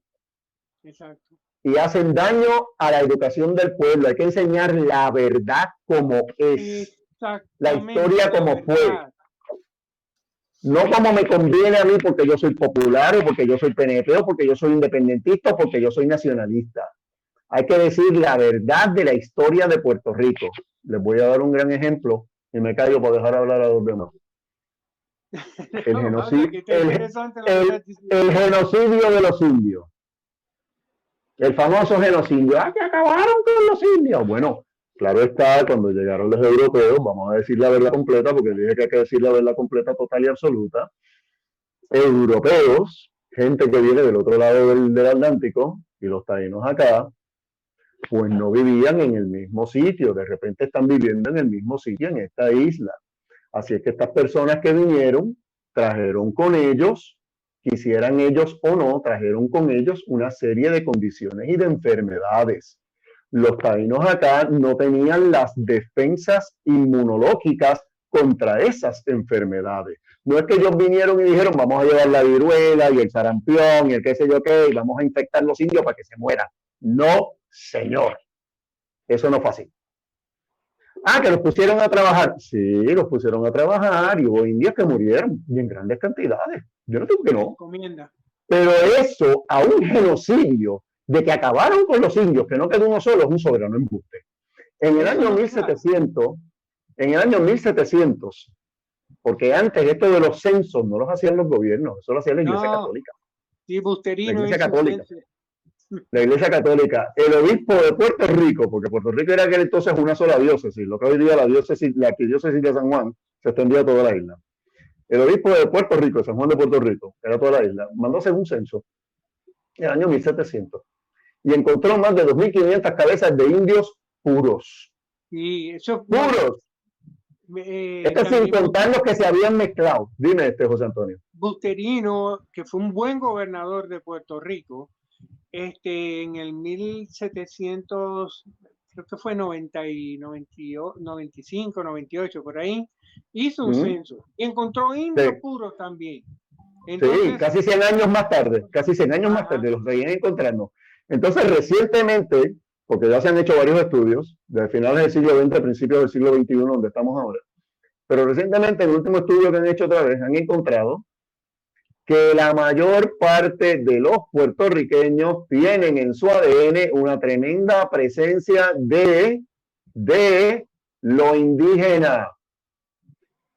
Exacto. Y hacen daño a la educación del pueblo. Hay que enseñar la verdad como es, la historia como fue. No como me conviene a mí porque yo soy popular, o porque yo soy PNP, o porque yo soy independentista, o porque yo soy nacionalista. Hay que decir la verdad de la historia de Puerto Rico. Les voy a dar un gran ejemplo y me callo para dejar hablar a los demás. El genocidio de los indios. El famoso genocidio. ¡Ah, que acabaron con los indios! Bueno, claro está, cuando llegaron los europeos, vamos a decir la verdad completa, porque dije que hay que decir la verdad completa, total y absoluta. Europeos, gente que viene del otro lado del Atlántico, y los taínos acá, pues no vivían en el mismo sitio. De repente están viviendo en el mismo sitio en esta isla. Así es que estas personas que vinieron, trajeron con ellos, quisieran ellos o no, trajeron con ellos una serie de condiciones y de enfermedades. Los taínos acá no tenían las defensas inmunológicas contra esas enfermedades. No es que ellos vinieron y dijeron, vamos a llevar la viruela y el sarampión y el qué sé yo qué, y vamos a infectar los indios para que se mueran. No, señor. Eso no fue así. Ah, que los pusieron a trabajar. Sí, los pusieron a trabajar y hubo indios que murieron y en grandes cantidades. Yo no digo que no. Pero eso a un genocidio de que acabaron con los indios, que no quedó uno solo, es un soberano embuste. En el año 1700, porque antes esto de los censos no los hacían los gobiernos, eso lo hacía la Iglesia Católica. Sí, Busterino. La Iglesia Católica. La Iglesia Católica, el obispo de Puerto Rico, porque Puerto Rico era aquel entonces una sola diócesis, lo que hoy día la arquidiócesis de San Juan se extendía a toda la isla. El obispo de Puerto Rico, San Juan de Puerto Rico, era toda la isla, mandó a hacer un censo en el año 1700 y encontró más de 2.500 cabezas de indios puros. Y eso puros. Esto sin contar los que se habían mezclado. Dime, José Antonio. Busterino, que fue un buen gobernador de Puerto Rico, en el 1700, creo que fue 95, 98, por ahí, hizo un censo y encontró indios puros también. Entonces, sí, casi 100 años más tarde, más tarde los seguían encontrando. Entonces, recientemente, porque ya se han hecho varios estudios, de finales del siglo XX, principios del siglo XXI, donde estamos ahora, pero recientemente, en el último estudio que han hecho otra vez, han encontrado que la mayor parte de los puertorriqueños tienen en su ADN una tremenda presencia de lo indígena.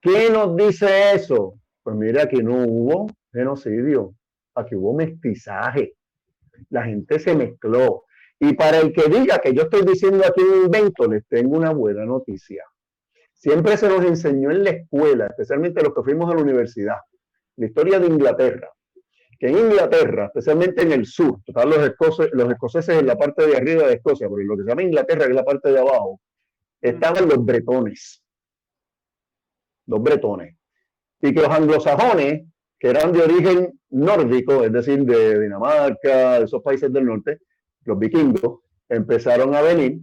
¿Qué nos dice eso? Pues mira, aquí no hubo genocidio, aquí hubo mestizaje. La gente se mezcló. Y para el que diga que yo estoy diciendo aquí un invento, les tengo una buena noticia. Siempre se nos enseñó en la escuela, especialmente los que fuimos a la universidad, la historia de Inglaterra. Que en Inglaterra, especialmente en el sur, están los escoceses en la parte de arriba de Escocia, pero en lo que se llama Inglaterra, que es la parte de abajo, estaban los bretones. Los bretones. Y que los anglosajones, que eran de origen nórdico, es decir, de Dinamarca, de esos países del norte, los vikingos, empezaron a venir,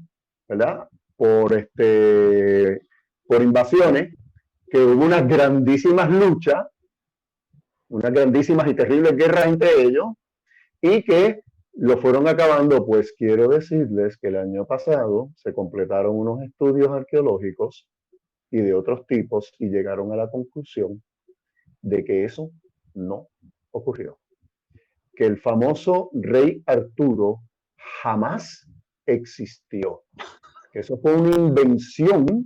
¿verdad? Por invasiones, que hubo unas grandísimas luchas, unas grandísimas y terribles guerras entre ellos, y que lo fueron acabando. Pues quiero decirles que el año pasado se completaron unos estudios arqueológicos y de otros tipos y llegaron a la conclusión de que eso no ocurrió. Que el famoso rey Arturo jamás existió. Que eso fue una invención,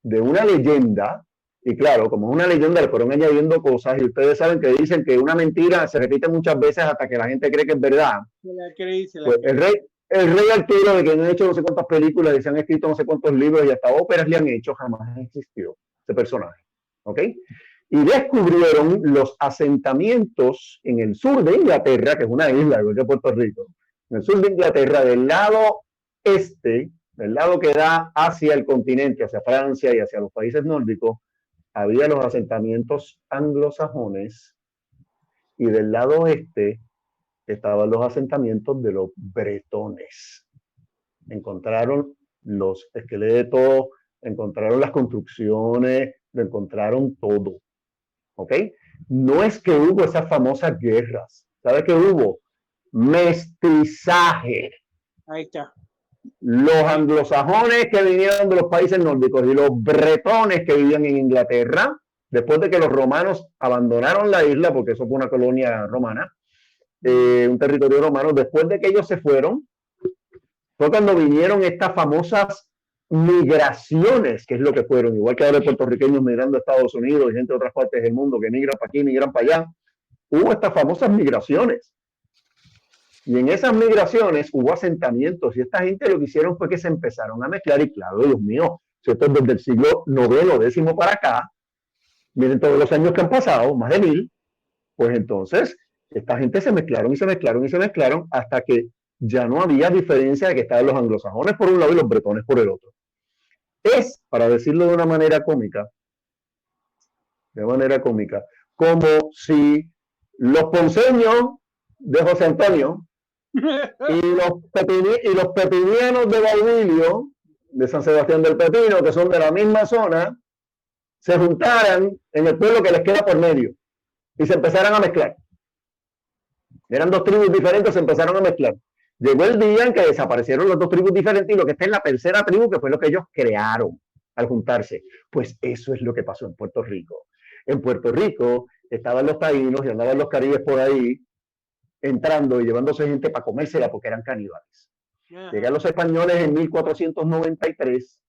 de una leyenda. Y claro, como es una leyenda, le fueron añadiendo cosas y ustedes saben que dicen que una mentira se repite muchas veces hasta que la gente cree que es verdad. Pues el rey Arturo, de quien han hecho no sé cuántas películas y se han escrito no sé cuántos libros y hasta óperas le han hecho, jamás existió ese personaje. ¿Ok? Y descubrieron los asentamientos en el sur de Inglaterra, que es una isla, igual que Puerto Rico, en el sur de Inglaterra, del lado este, del lado que da hacia el continente, hacia Francia y hacia los países nórdicos, había los asentamientos anglosajones, y del lado oeste estaban los asentamientos de los bretones. Encontraron los esqueletos, encontraron las construcciones, lo encontraron todo. ¿Ok? No es que hubo esas famosas guerras. ¿Sabe qué hubo? Mestizaje. Ahí está. Los anglosajones que vinieron de los países nórdicos y los bretones que vivían en Inglaterra, después de que los romanos abandonaron la isla, porque eso fue una colonia romana, un territorio romano, después de que ellos se fueron, fue cuando vinieron estas famosas migraciones, que es lo que fueron, igual que ahora puertorriqueños migrando a Estados Unidos y gente de otras partes del mundo que migran para aquí, migran para allá. Hubo estas famosas migraciones. Y en esas migraciones hubo asentamientos y esta gente lo que hicieron fue que se empezaron a mezclar y claro, Dios mío, esto es desde el siglo IX, X para acá, miren todos los años que han pasado, más de 1000, pues entonces esta gente se mezclaron y se mezclaron y se mezclaron hasta que ya no había diferencia de que estaban los anglosajones por un lado y los bretones por el otro. Es, para decirlo de una manera cómica, como si los ponceños de José Antonio y los pepinianos de Baudilio, de San Sebastián del Pepino, que son de la misma zona, se juntaran en el pueblo que les queda por medio y se empezaran a mezclar. Eran dos tribus diferentes, se empezaron a mezclar. Llegó el día en que desaparecieron las dos tribus diferentes y lo que está en la tercera tribu, que fue lo que ellos crearon al juntarse. Pues eso es lo que pasó en Puerto Rico. En Puerto Rico estaban los taínos y andaban los caribes por ahí, entrando y llevándose gente para comérsela porque eran caníbales. Llegan los españoles en 1493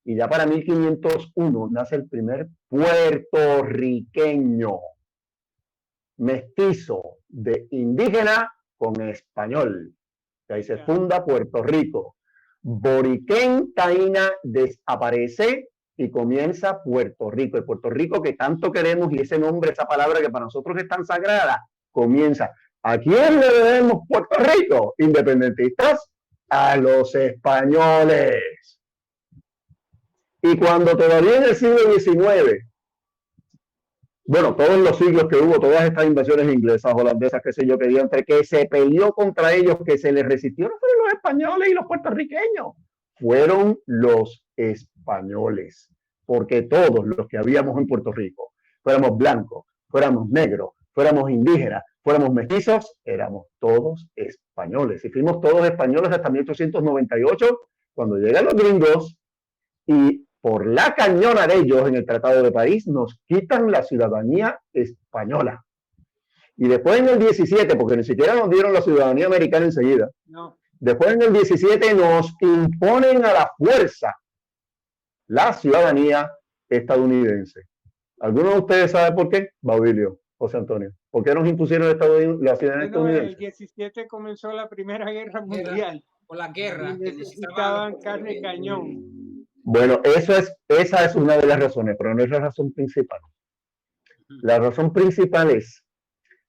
y ya para 1501 nace el primer puertorriqueño mestizo de indígena con español. Y ahí se funda Puerto Rico. Boriquén Taína desaparece y comienza Puerto Rico. El Puerto Rico que tanto queremos y ese nombre, esa palabra que para nosotros es tan sagrada, comienza. ¿A quién le debemos Puerto Rico? Independentistas, a los españoles. Y cuando todavía en el siglo XIX, bueno, todos los siglos que hubo, todas estas invasiones inglesas, holandesas, qué sé yo, que se peleó contra ellos, que se les resistió, no fueron los españoles y los puertorriqueños, fueron los españoles, porque todos los que habíamos en Puerto Rico, fuéramos blancos, fuéramos negros, fuéramos indígenas, fuéramos mestizos, éramos todos españoles. Y fuimos todos españoles hasta 1898, cuando llegan los gringos y por la cañona de ellos en el Tratado de París, nos quitan la ciudadanía española. Y después en el 17, porque ni siquiera nos dieron la ciudadanía americana enseguida, No. después en el 17 nos imponen a la fuerza la ciudadanía estadounidense. ¿Alguno de ustedes sabe por qué? Baudilio, José Antonio. ¿Por qué nos impusieron la ciudadanía Bueno, en el estadounidense? 17 comenzó la Primera Guerra Mundial. Por la guerra Y que necesitaban carne y cañón. Bueno, esa es una de las razones, pero no es la razón principal. La razón principal es,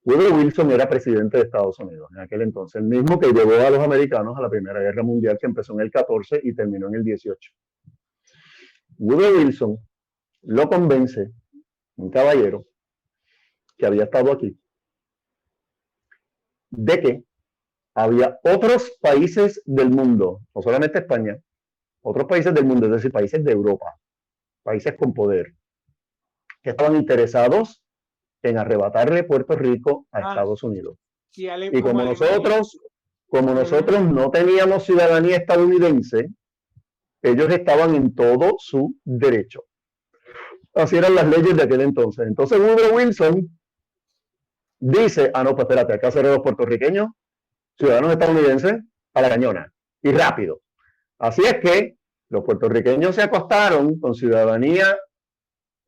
Woodrow Wilson era presidente de Estados Unidos en aquel entonces, el mismo que llevó a los americanos a la Primera Guerra Mundial, que empezó en el 14 y terminó en el 18. Woodrow Wilson lo convence, un caballero que había estado aquí, de que había otros países del mundo, no solamente España, otros países del mundo, es decir, países de Europa, países con poder, que estaban interesados en arrebatarle Puerto Rico a Estados Unidos. Y como nosotros no teníamos ciudadanía estadounidense, ellos estaban en todo su derecho. Así eran las leyes de aquel entonces. Entonces Woodrow Wilson dice, no, pues espérate, acá serán los puertorriqueños, ciudadanos estadounidenses, a la cañona. Y rápido. Así es que los puertorriqueños se acostaron con ciudadanía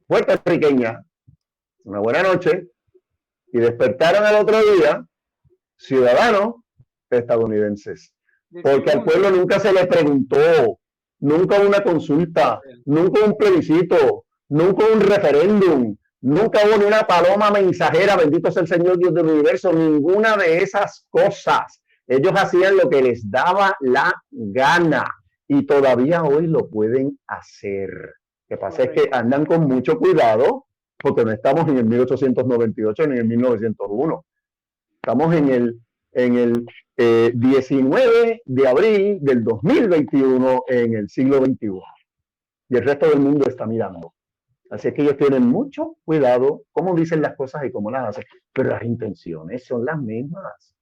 puertorriqueña una buena noche y despertaron al otro día ciudadanos estadounidenses. Porque al pueblo nunca se le preguntó, nunca hubo una consulta, nunca hubo un plebiscito, nunca hubo un referéndum, nunca hubo ni una paloma mensajera, bendito sea el Señor Dios del universo, ninguna de esas cosas. Ellos hacían lo que les daba la gana y todavía hoy lo pueden hacer. Lo que pasa es que andan con mucho cuidado porque no estamos en el 1898 ni en el 1901. Estamos en el 19 de abril del 2021 en el siglo XXI. Y el resto del mundo está mirando. Así es que ellos tienen mucho cuidado cómo dicen las cosas y cómo las hacen. Pero las intenciones son las mismas.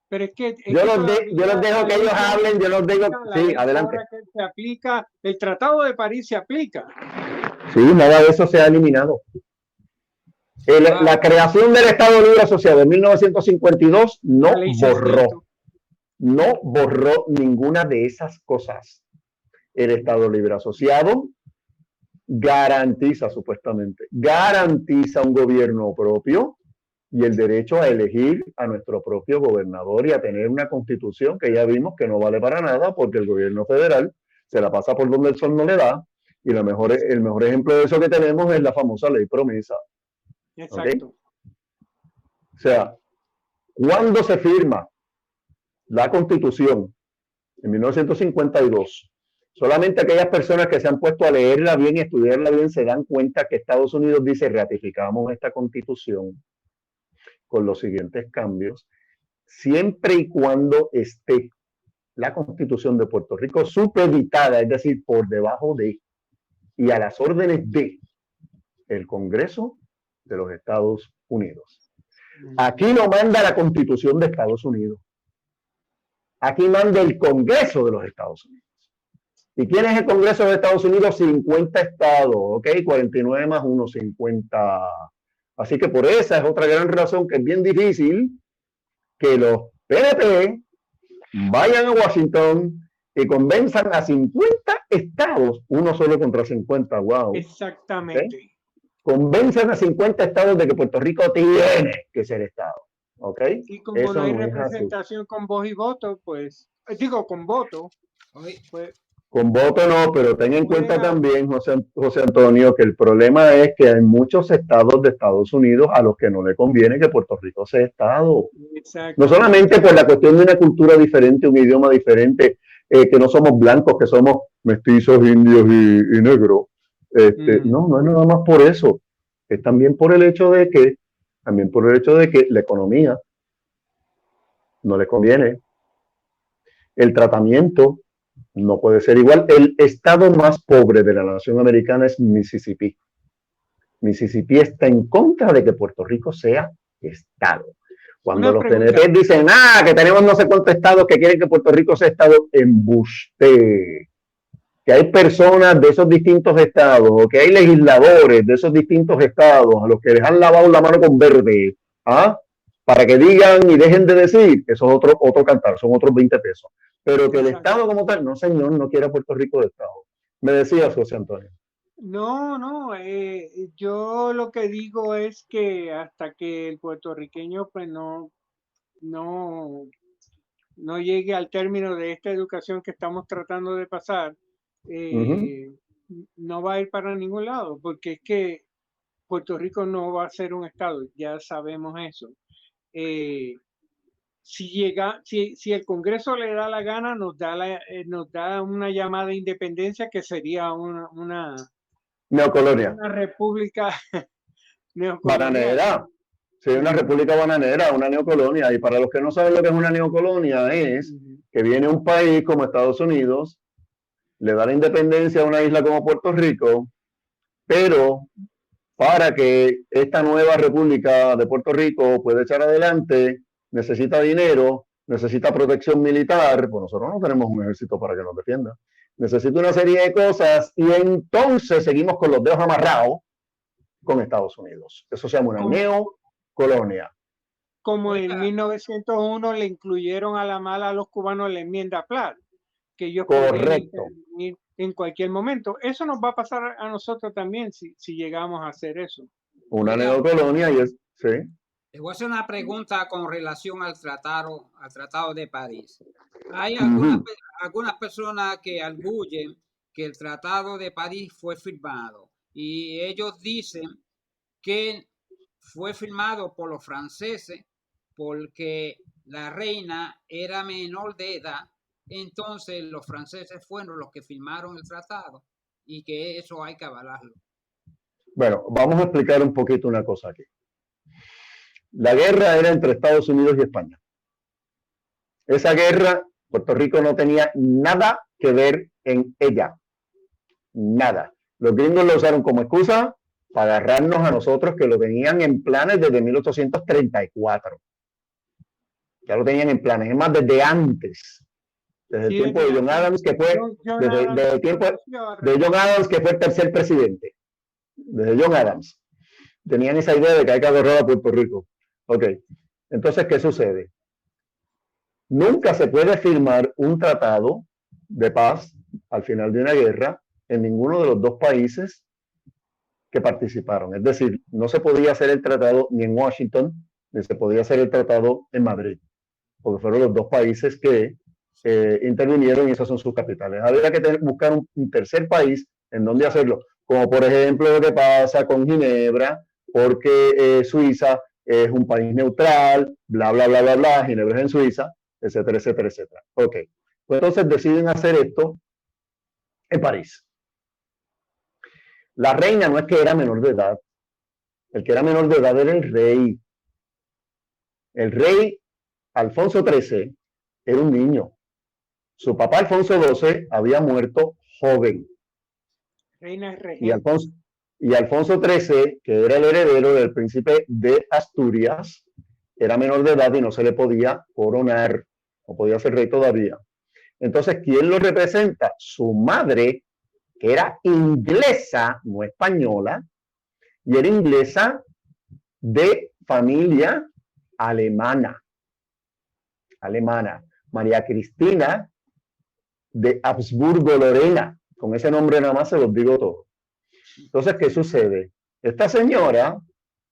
Pero es que yo los dejo que ellos hablen, yo los digo. Sí, adelante. Se aplica, el Tratado de París se aplica. Sí, nada de eso se ha eliminado. La creación del Estado Libre Asociado en 1952 no borró ninguna de esas cosas. El Estado Libre Asociado garantiza, supuestamente, garantiza un gobierno propio y el derecho a elegir a nuestro propio gobernador y a tener una constitución que ya vimos que no vale para nada porque el gobierno federal se la pasa por donde el sol no le da y el mejor ejemplo de eso que tenemos es la famosa ley promesa. Exacto. ¿Okay? O sea, cuando se firma la Constitución en 1952, solamente aquellas personas que se han puesto a leerla bien y estudiarla bien se dan cuenta que Estados Unidos dice ratificamos esta Constitución con los siguientes cambios, siempre y cuando esté la Constitución de Puerto Rico supeditada, es decir, por debajo de y a las órdenes de el Congreso de los Estados Unidos. Aquí no manda la Constitución de Estados Unidos. Aquí manda el Congreso de los Estados Unidos. ¿Y quién es el Congreso de Estados Unidos? 50 estados, ¿ok? 49 más 1, 50. Así que por esa es otra gran razón que es bien difícil que los PNP vayan a Washington y convenzan a 50 estados, uno solo contra 50, wow. Exactamente. ¿Okay? Convencen a 50 estados de que Puerto Rico tiene que ser estado, ¿ok? Y como eso no hay representación con voz y voto, pues, digo, con voto, pues... Con voto no, pero ten en cuenta también, José Antonio, que el problema es que hay muchos estados de Estados Unidos a los que no le conviene que Puerto Rico sea estado. No solamente por la cuestión de una cultura diferente, un idioma diferente, que no somos blancos, que somos mestizos, indios y negros. No es nada más por eso. Es también por el hecho de que la economía no le conviene. El tratamiento no puede ser igual. El estado más pobre de la nación americana es Mississippi. Mississippi está en contra de que Puerto Rico sea estado. Cuando los PNP dicen, que tenemos no sé cuántos estados que quieren que Puerto Rico sea estado, embuste. que hay personas de esos distintos estados o que hay legisladores de esos distintos estados a los que les han lavado la mano con verde, ¿ah? Para que digan y dejen de decir, eso es otro cantar, son otros 20 pesos. Pero que el Estado como tal, no señor, no quiere a Puerto Rico de Estado. Me decía José Antonio. No, yo lo que digo es que hasta que el puertorriqueño pues no llegue al término de esta educación que estamos tratando de pasar, no va a ir para ningún lado, porque es que Puerto Rico no va a ser un estado, ya sabemos eso. Si el Congreso le da la gana, nos da una llamada de independencia que sería una Neocolonia. una república neocolonial. Bananera. Sí, una república bananera, una neocolonia. Y para los que no saben lo que es una neocolonia, es que viene un país como Estados Unidos, le da la independencia a una isla como Puerto Rico, pero para que esta nueva república de Puerto Rico pueda echar adelante, necesita dinero, necesita protección militar, pues nosotros no tenemos un ejército para que nos defienda. Necesita una serie de cosas y entonces seguimos con los dedos amarrados con Estados Unidos. Eso se llama una neocolonia. Como en 1901 le incluyeron a la mala a los cubanos la enmienda Platt, que ellos podían intervenir en cualquier momento. Eso nos va a pasar a nosotros también si llegamos a hacer eso. Una neocolonia y es, sí. Les voy a hacer una pregunta con relación al tratado de París. Hay algunas personas que arguyen que el Tratado de París fue firmado y ellos dicen que fue firmado por los franceses porque la reina era menor de edad, entonces los franceses fueron los que firmaron el tratado y que eso hay que avalarlo. Bueno, vamos a explicar un poquito una cosa aquí. La guerra era entre Estados Unidos y España. Esa guerra, Puerto Rico no tenía nada que ver en ella. Nada. Los gringos lo usaron como excusa para agarrarnos a nosotros que lo tenían en planes desde 1834. Ya lo tenían en planes, es más, desde antes. Desde el tiempo de John Adams, que fue desde el tiempo de John Adams, que fue el tercer presidente. Desde John Adams. Tenían esa idea de que hay que agarrar a Puerto Rico. Ok. Entonces, ¿qué sucede? Nunca se puede firmar un tratado de paz al final de una guerra en ninguno de los dos países que participaron. Es decir, no se podía hacer el tratado ni en Washington, ni se podía hacer el tratado en Madrid, porque fueron los dos países que intervinieron y esas son sus capitales. Habría que buscar un tercer país en donde hacerlo, como por ejemplo lo que pasa con Ginebra, porque Suiza es un país neutral, bla, bla, bla, bla, bla, Ginebra es en Suiza, etcétera, etcétera, etcétera. Ok, pues entonces deciden hacer esto en París. La reina no es que era menor de edad, el que era menor de edad era el rey. El rey Alfonso XIII era un niño. Su papá Alfonso XII había muerto joven. Reina y Alfonso XIII, que era el heredero del príncipe de Asturias, era menor de edad y no se le podía coronar, no podía ser rey todavía. Entonces, ¿quién lo representa? Su madre, que era inglesa, no española, y era inglesa de familia alemana. María Cristina de Habsburgo-Lorena. Con ese nombre nada más se los digo todo. Entonces, ¿qué sucede? Esta señora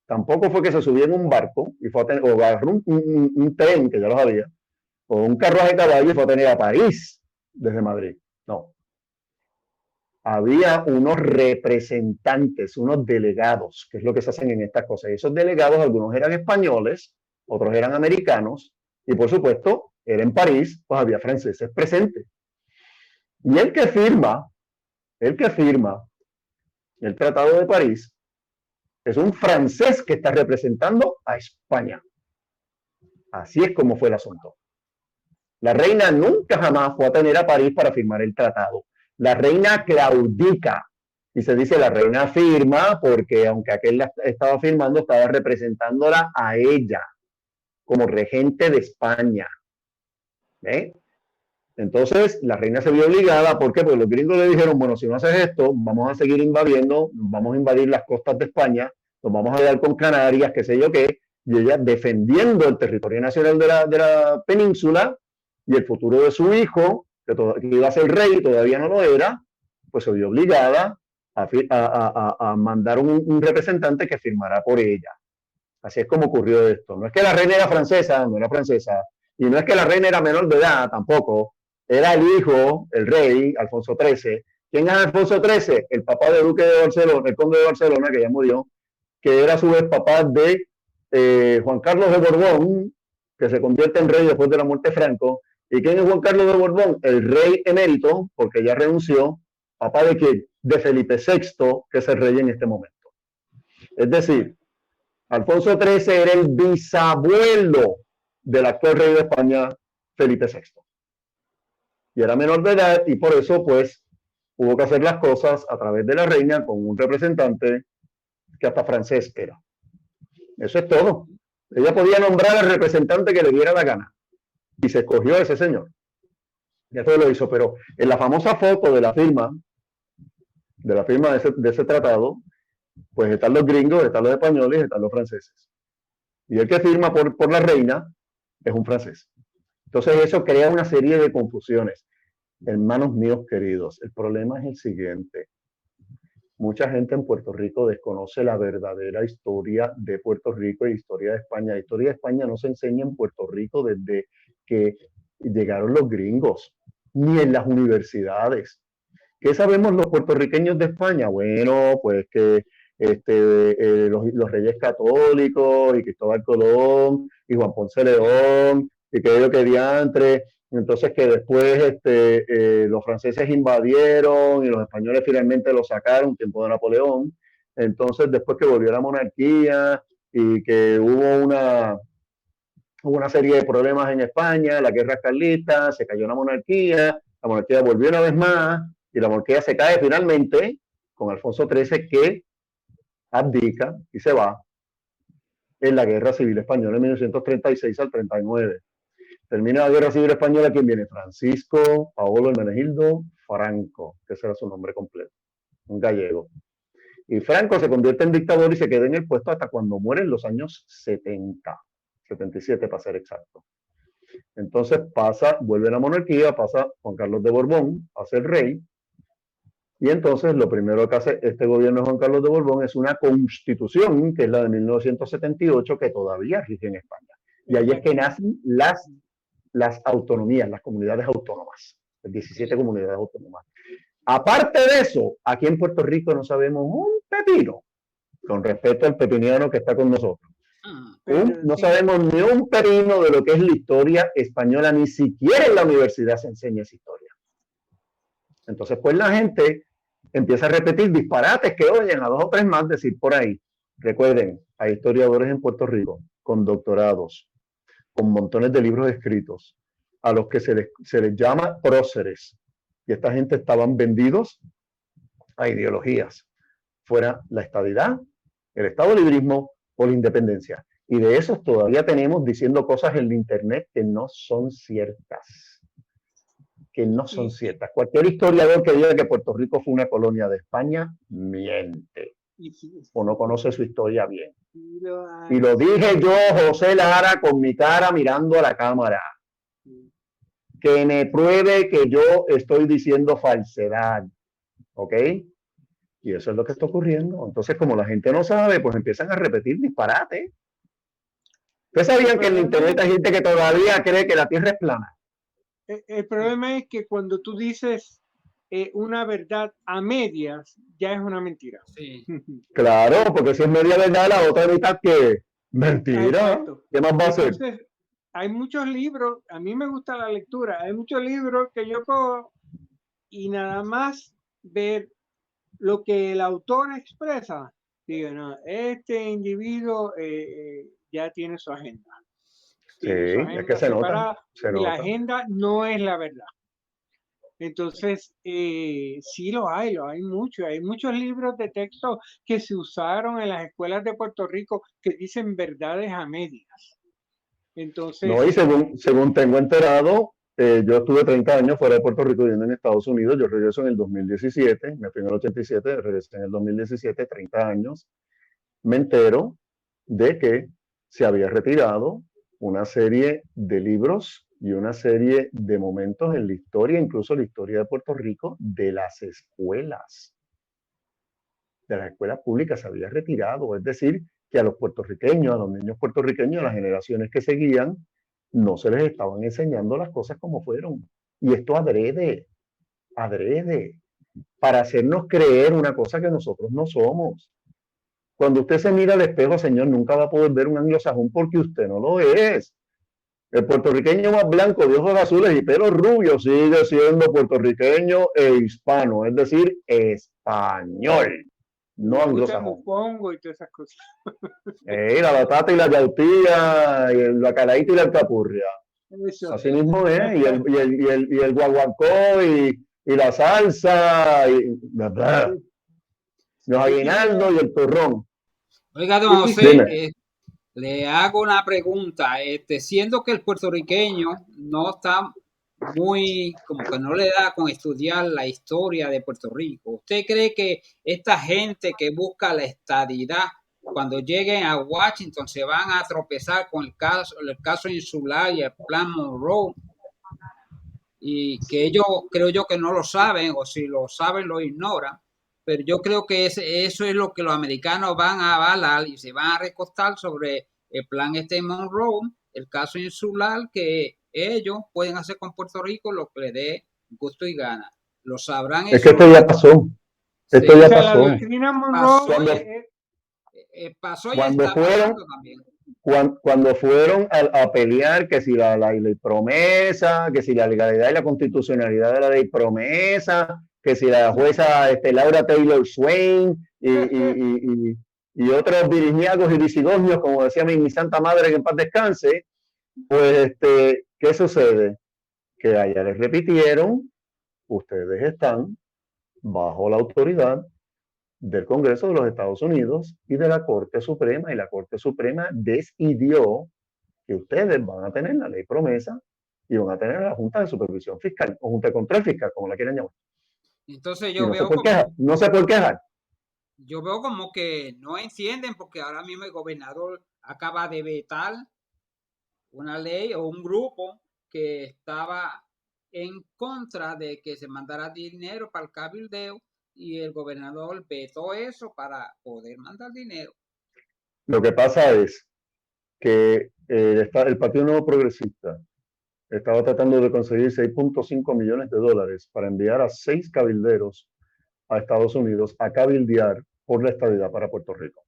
tampoco fue que se subió en un barco y fue o agarró un tren, que ya lo sabía, o un carruaje de caballo y fue a tener a París desde Madrid. No. Había unos representantes, unos delegados, que es lo que se hacen en estas cosas. Y esos delegados, algunos eran españoles, otros eran americanos, y por supuesto, era en París, pues había franceses presentes. Y el que firma el Tratado de París es un francés que está representando a España. Así es como fue el asunto. La reina nunca jamás fue a tener a París para firmar el tratado. La reina claudica. Y se dice la reina firma porque aunque aquel la estaba firmando, estaba representándola a ella como regente de España. ¿Eh? Entonces la reina se vio obligada, ¿por qué? Porque los gringos le dijeron, bueno, si no haces esto, vamos a seguir invadiendo, vamos a invadir las costas de España, nos vamos a dar con Canarias, qué sé yo qué, y ella defendiendo el territorio nacional de la península y el futuro de su hijo, que iba a ser rey, todavía no lo era, pues se vio obligada a mandar un representante que firmara por ella. Así es como ocurrió esto. No es que la reina era francesa, no era francesa, y no es que la reina era menor de edad, tampoco. Era el hijo, el rey, Alfonso XIII. ¿Quién es Alfonso XIII? El papá del duque de Barcelona, el conde de Barcelona, que ya murió, que era a su vez papá de Juan Carlos de Borbón, que se convierte en rey después de la muerte de Franco. ¿Y quién es Juan Carlos de Borbón? El rey emérito, porque ya renunció, papá de quién? De Felipe VI, que es el rey en este momento. Es decir, Alfonso XIII era el bisabuelo del actual rey de España, Felipe VI. Y era menor de edad y por eso pues hubo que hacer las cosas a través de la reina con un representante que hasta francés era. Eso es todo. Ella podía nombrar al representante que le diera la gana y se escogió a ese señor. Y eso lo hizo, pero en la famosa foto de la firma de ese tratado, pues están los gringos, están los españoles, están los franceses. Y el que firma por la reina es un francés. Entonces eso crea una serie de confusiones. Hermanos míos queridos, el problema es el siguiente. Mucha gente en Puerto Rico desconoce la verdadera historia de Puerto Rico y historia de España. La historia de España no se enseña en Puerto Rico desde que llegaron los gringos, ni en las universidades. ¿Qué sabemos los puertorriqueños de España? Bueno, pues que los reyes católicos y Cristóbal Colón y Juan Ponce León y que diantre, entonces que después los franceses invadieron y los españoles finalmente lo sacaron, tiempo de Napoleón, entonces después que volvió la monarquía y que hubo una serie de problemas en España, la guerra carlista, se cayó la monarquía volvió una vez más y la monarquía se cae finalmente con Alfonso XIII que abdica y se va en la Guerra Civil Española en 1936 al 39. Termina la Guerra Civil Española, ¿quién viene? Francisco Paolo Hermenegildo Franco, que ese era su nombre completo, un gallego. Y Franco se convierte en dictador y se queda en el puesto hasta cuando muere en los años 70, 77 para ser exacto. Entonces vuelve la monarquía, pasa Juan Carlos de Borbón a ser rey, y entonces lo primero que hace este gobierno de Juan Carlos de Borbón es una constitución, que es la de 1978, que todavía rige en España. Y ahí es que nacen las autonomías, las comunidades autónomas, las 17 comunidades autónomas. Aparte de eso, aquí en Puerto Rico no sabemos un pepino, con respecto al pepiniano que está con nosotros. No sabemos ni un pepino de lo que es la historia española, ni siquiera en la universidad se enseña esa historia. Entonces, pues la gente empieza a repetir disparates que oyen a 2 o 3 más decir por ahí. Recuerden, hay historiadores en Puerto Rico con doctorados, con montones de libros escritos, a los que se les llama próceres. Y esta gente estaban vendidos a ideologías, fuera la estadidad, el estado librismo o la independencia. Y de esos todavía tenemos diciendo cosas en la internet que no son ciertas. Que no son ciertas. Cualquier historiador que diga que Puerto Rico fue una colonia de España, miente. O no conoce su historia bien. Y lo dije yo, José Lara, con mi cara mirando a la cámara. Que me pruebe que yo estoy diciendo falsedad. ¿Ok? Y eso es lo que está ocurriendo. Entonces, como la gente no sabe, pues empiezan a repetir disparates. ¿Ustedes sabían que en internet hay gente que todavía cree que la Tierra es plana? El problema es que cuando tú dices una verdad a medias, ya es una mentira. Sí. Claro, porque si es media verdad, la otra mitad que mentira. Exacto. ¿Qué más va a ser? Entonces, hay muchos libros, a mí me gusta la lectura, hay muchos libros que yo cojo y nada más ver lo que el autor expresa. Digo, no, este individuo ya tiene su agenda. Sí, es que se nota. Y la agenda no es la verdad. Entonces, sí lo hay mucho. Hay muchos libros de texto que se usaron en las escuelas de Puerto Rico que dicen verdades a medias. Entonces, no, y según tengo enterado, Yo estuve 30 años fuera de Puerto Rico viviendo en Estados Unidos. Yo regreso en el 2017, me fui en el 87, regresé en el 2017, 30 años. Me entero de que se había retirado una serie de libros y una serie de momentos en la historia, incluso la historia de Puerto Rico, de las escuelas. De las escuelas públicas se había retirado. Es decir, que a los puertorriqueños, a los niños puertorriqueños, a las generaciones que seguían, no se les estaban enseñando las cosas como fueron. Y esto adrede, para hacernos creer una cosa que nosotros no somos. Cuando usted se mira al espejo, señor, nunca va a poder ver un anglosajón porque usted no lo es. El puertorriqueño más blanco, de ojos azules y pelo rubio sigue siendo puertorriqueño e hispano, es decir, español, no anglosajón. Pongo y todas esas cosas. La batata y la yautía, y la calaíta y la alcapurria. Eso. Así mismo es, y el guaguancó y la salsa, y los aguinaldos y el turrón. Oiga, don José, le hago una pregunta. Siendo que el puertorriqueño no está muy, como que no le da con estudiar la historia de Puerto Rico, ¿usted cree que esta gente que busca la estadidad, cuando lleguen a Washington, se van a tropezar con el caso insular y el plan Monroe? Y que ellos, creo yo, que no lo saben, o si lo saben, lo ignoran. Pero yo creo que eso es lo que los americanos van a avalar y se van a recostar sobre el plan Monroe, el caso insular, que ellos pueden hacer con Puerto Rico lo que les dé gusto y gana. Lo sabrán. Es que esto ya pasó. Esto ya pasó. La doctrina Monroe pasó y cuando está fueron, pasando también. Cuando fueron a pelear que si la ley promesa, que si la legalidad y la constitucionalidad de la ley promesa, que si la jueza Laura Taylor Swain y otros viriniagos y visigonios, como decía mi santa madre, que en paz descanse, pues ¿qué sucede? Que allá les repitieron, ustedes están bajo la autoridad del Congreso de los Estados Unidos y de la Corte Suprema, y la Corte Suprema decidió que ustedes van a tener la ley promesa y van a tener la Junta de Supervisión Fiscal, o Junta de Control Fiscal, como la quieran llamar. Entonces yo no veo no sé por qué dejar. Yo veo como que no entienden, porque ahora mismo el gobernador acaba de vetar una ley o un grupo que estaba en contra de que se mandara dinero para el cabildeo, y el gobernador vetó eso para poder mandar dinero. Lo que pasa es que el Partido Nuevo Progresista estaba tratando de conseguir 6.5 millones de dólares para enviar a 6 cabilderos a Estados Unidos a cabildear por la estadidad para Puerto Rico.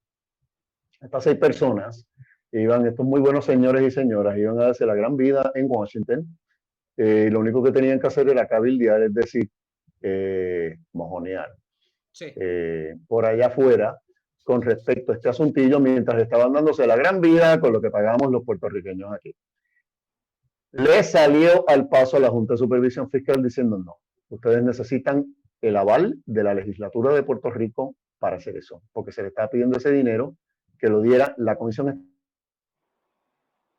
Estas 6 personas estos muy buenos señores y señoras, iban a darse la gran vida en Washington. Lo único que tenían que hacer era cabildear, es decir, mojonear. Sí. Por allá afuera con respecto a este asuntillo, mientras estaban dándose la gran vida con lo que pagamos los puertorriqueños aquí. Le salió al paso a la Junta de Supervisión Fiscal diciendo: no, ustedes necesitan el aval de la legislatura de Puerto Rico para hacer eso, porque se le está pidiendo ese dinero que lo diera la Comisión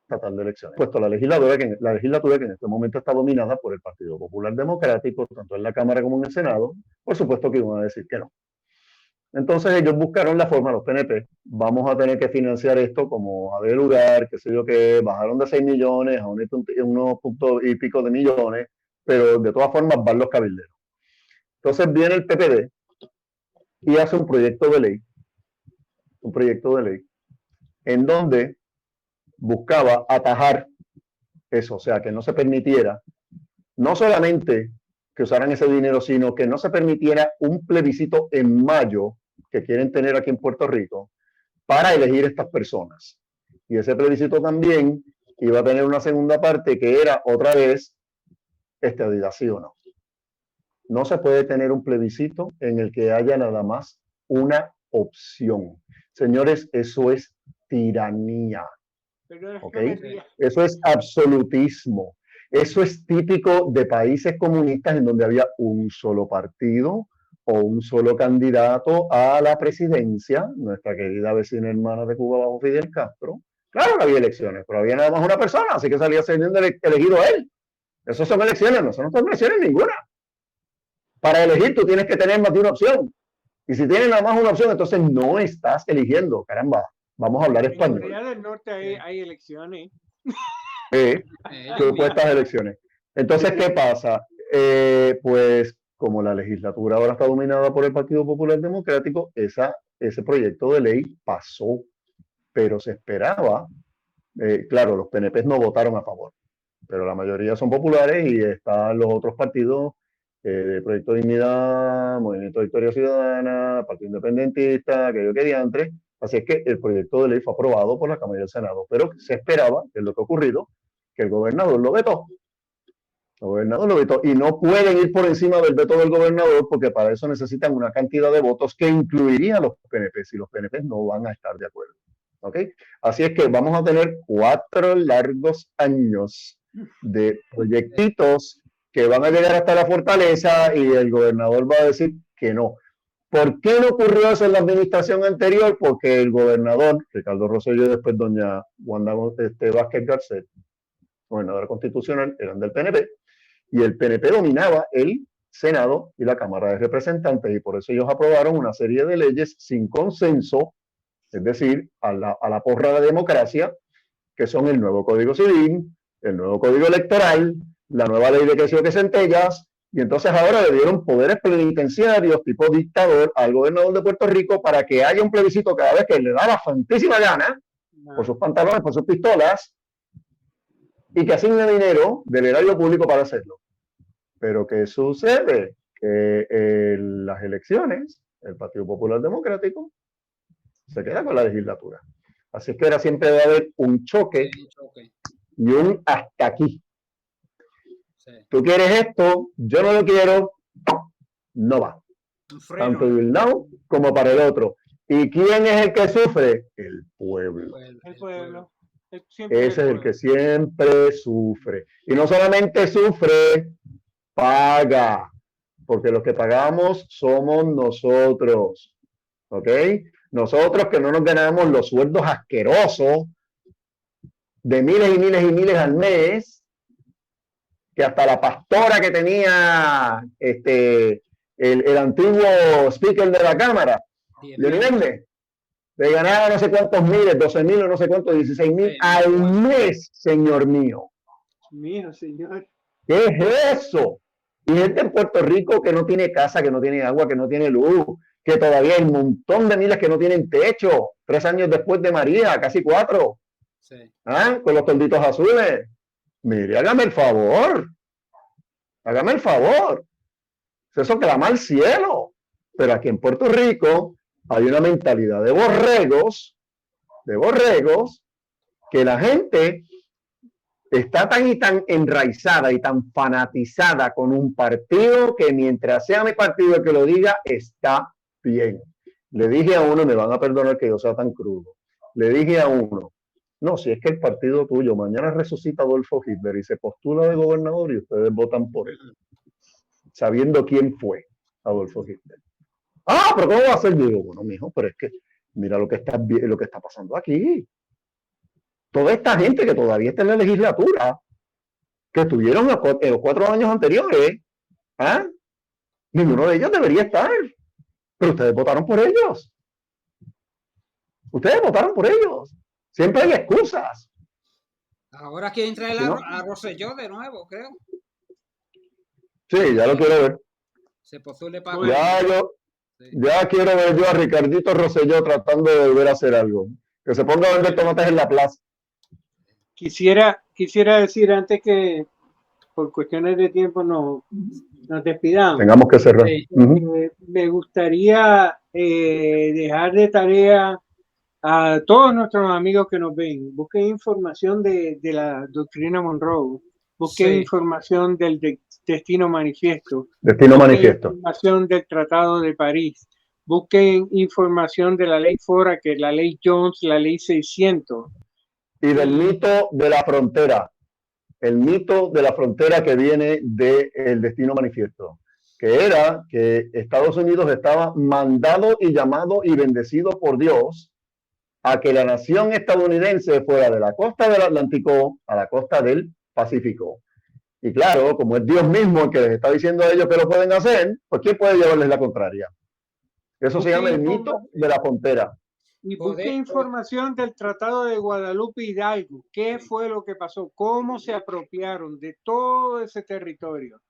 Estatal de Elecciones. Puesto la legislatura que en este momento está dominada por el Partido Popular Democrático, tanto en la Cámara como en el Senado, por supuesto que iban a decir que no. Entonces ellos buscaron la forma, los PNP, vamos a tener que financiar esto como a ver lugar, qué sé yo qué, bajaron de 6 millones a unos puntos y pico de millones, pero de todas formas van los cabilderos. Entonces viene el PPD y hace un proyecto de ley, en donde buscaba atajar eso, o sea, que no se permitiera, no solamente que usaran ese dinero, sino que no se permitiera un plebiscito en mayo que quieren tener aquí en Puerto Rico para elegir estas personas. Y ese plebiscito también iba a tener una segunda parte que era otra vez estadidad, sí o no. No se puede tener un plebiscito en el que haya nada más una opción. Señores, eso es tiranía. ¿Okay? Eso es absolutismo. Eso es típico de países comunistas en donde había un solo partido o un solo candidato a la presidencia, nuestra querida vecina hermana de Cuba bajo Fidel Castro. Claro que había elecciones, pero había nada más una persona, así que salía siendo elegido él. Esas son elecciones, no son elecciones ninguna. Para elegir tú tienes que tener más de una opción. Y si tienes nada más una opción, entonces no estás eligiendo. Caramba, vamos a hablar En español. Corea del Norte hay elecciones. Supuestas elecciones. Entonces, ¿qué pasa? Pues como la legislatura ahora está dominada por el Partido Popular Democrático, ese proyecto de ley pasó, pero se esperaba, claro, los PNP no votaron a favor, pero la mayoría son populares y están los otros partidos, de Proyecto de Dignidad, Movimiento de Victoria Ciudadana, Partido Independentista, aquello que diantre. Así es que el proyecto de ley fue aprobado por la Cámara del Senado, pero se esperaba, que es lo que ha ocurrido, que el gobernador lo vetó. El gobernador lo vetó y no pueden ir por encima del veto del gobernador porque para eso necesitan una cantidad de votos que incluiría a los PNP y los PNP no van a estar de acuerdo. ¿Okay? Así es que vamos a tener 4 largos años de proyectitos que van a llegar hasta la fortaleza y el gobernador va a decir que no. ¿Por qué no ocurrió eso en la administración anterior? Porque el gobernador, Ricardo Rosselló y después doña Wanda Vázquez Garcet, gobernadora constitucional, eran del PNP, y el PNP dominaba el Senado y la Cámara de Representantes, y por eso ellos aprobaron una serie de leyes sin consenso, es decir, a la porra de la democracia, que son el nuevo Código Civil, el nuevo Código Electoral, la nueva ley de queso que centellas, y entonces ahora le dieron poderes penitenciarios tipo dictador al gobernador de Puerto Rico para que haya un plebiscito cada vez que le da la santísima gana, por sus pantalones, por sus pistolas, y que asigne dinero del erario público para hacerlo. Pero ¿qué sucede? Que en las elecciones, el Partido Popular Democrático se queda con la legislatura. Así es que ahora siempre va a haber un choque y un hasta aquí. Sí. Tú quieres esto, yo no lo quiero, no va. Tanto de un lado como para el otro. ¿Y quién es el que sufre? El pueblo. El pueblo. Ese es el que siempre sufre. Y no solamente sufre, paga. Porque los que pagamos somos nosotros. ¿Ok? Nosotros que no nos ganamos los sueldos asquerosos de miles y miles y miles al mes, que hasta la pastora que tenía el antiguo speaker de la Cámara, le ganaba no sé cuántos miles, 12,000 o no sé cuántos, 16,000 al mes, señor mío. Mío, señor. ¿Qué es eso? Y gente en Puerto Rico que no tiene casa, que no tiene agua, que no tiene luz, que todavía hay un montón de miles que no tienen techo, 3 años después de María, casi 4. Sí. ¿Ah? Con los tolditos azules. Mire, hágame el favor. Hágame el favor. Eso clama al cielo. Pero aquí en Puerto Rico hay una mentalidad de borregos, que la gente está tan y tan enraizada y tan fanatizada con un partido que mientras sea mi partido el que lo diga, está bien. Le dije a uno, me van a perdonar que yo sea tan crudo, le dije a uno, no, si es que el partido tuyo mañana resucita a Adolfo Hitler y se postula de gobernador y ustedes votan por él, sabiendo quién fue Adolfo Hitler. Ah, pero ¿cómo va a ser? Digo, bueno, mijo, pero es que mira lo que está pasando aquí. Toda esta gente que todavía está en la legislatura, que estuvieron en los 4 años anteriores, ¿ah? Ninguno de ellos debería estar. Pero ustedes votaron por ellos. Ustedes votaron por ellos. Siempre hay excusas. Ahora quieren traer a Rosselló de nuevo, creo. Sí, ya lo quiero ver. Se postule para... Ya quiero ver yo a Ricardito Rosselló tratando de volver a hacer algo. Que se ponga a vender tomates en la plaza. Quisiera decir antes que por cuestiones de tiempo nos despidamos. Tengamos que cerrar. Sí. Me gustaría dejar de tarea a todos nuestros amigos que nos ven. Busquen información de la doctrina Monroe. Busquen información del Destino Manifiesto. Información del Tratado de París. Busquen información de la Ley Fora, que es la Ley Jones, la Ley 600. Y del mito de la frontera. El mito de la frontera que viene del Destino Manifiesto. Que era que Estados Unidos estaba mandado y llamado y bendecido por Dios a que la nación estadounidense fuera de la costa del Atlántico a la costa del Pacífico. Y claro, como es Dios mismo el que les está diciendo a ellos que lo pueden hacer, pues ¿quién puede llevarles la contraria? Eso se llama el mito de la frontera. Y busque información del Tratado de Guadalupe Hidalgo. ¿Qué fue lo que pasó? ¿Cómo se apropiaron de todo ese territorio?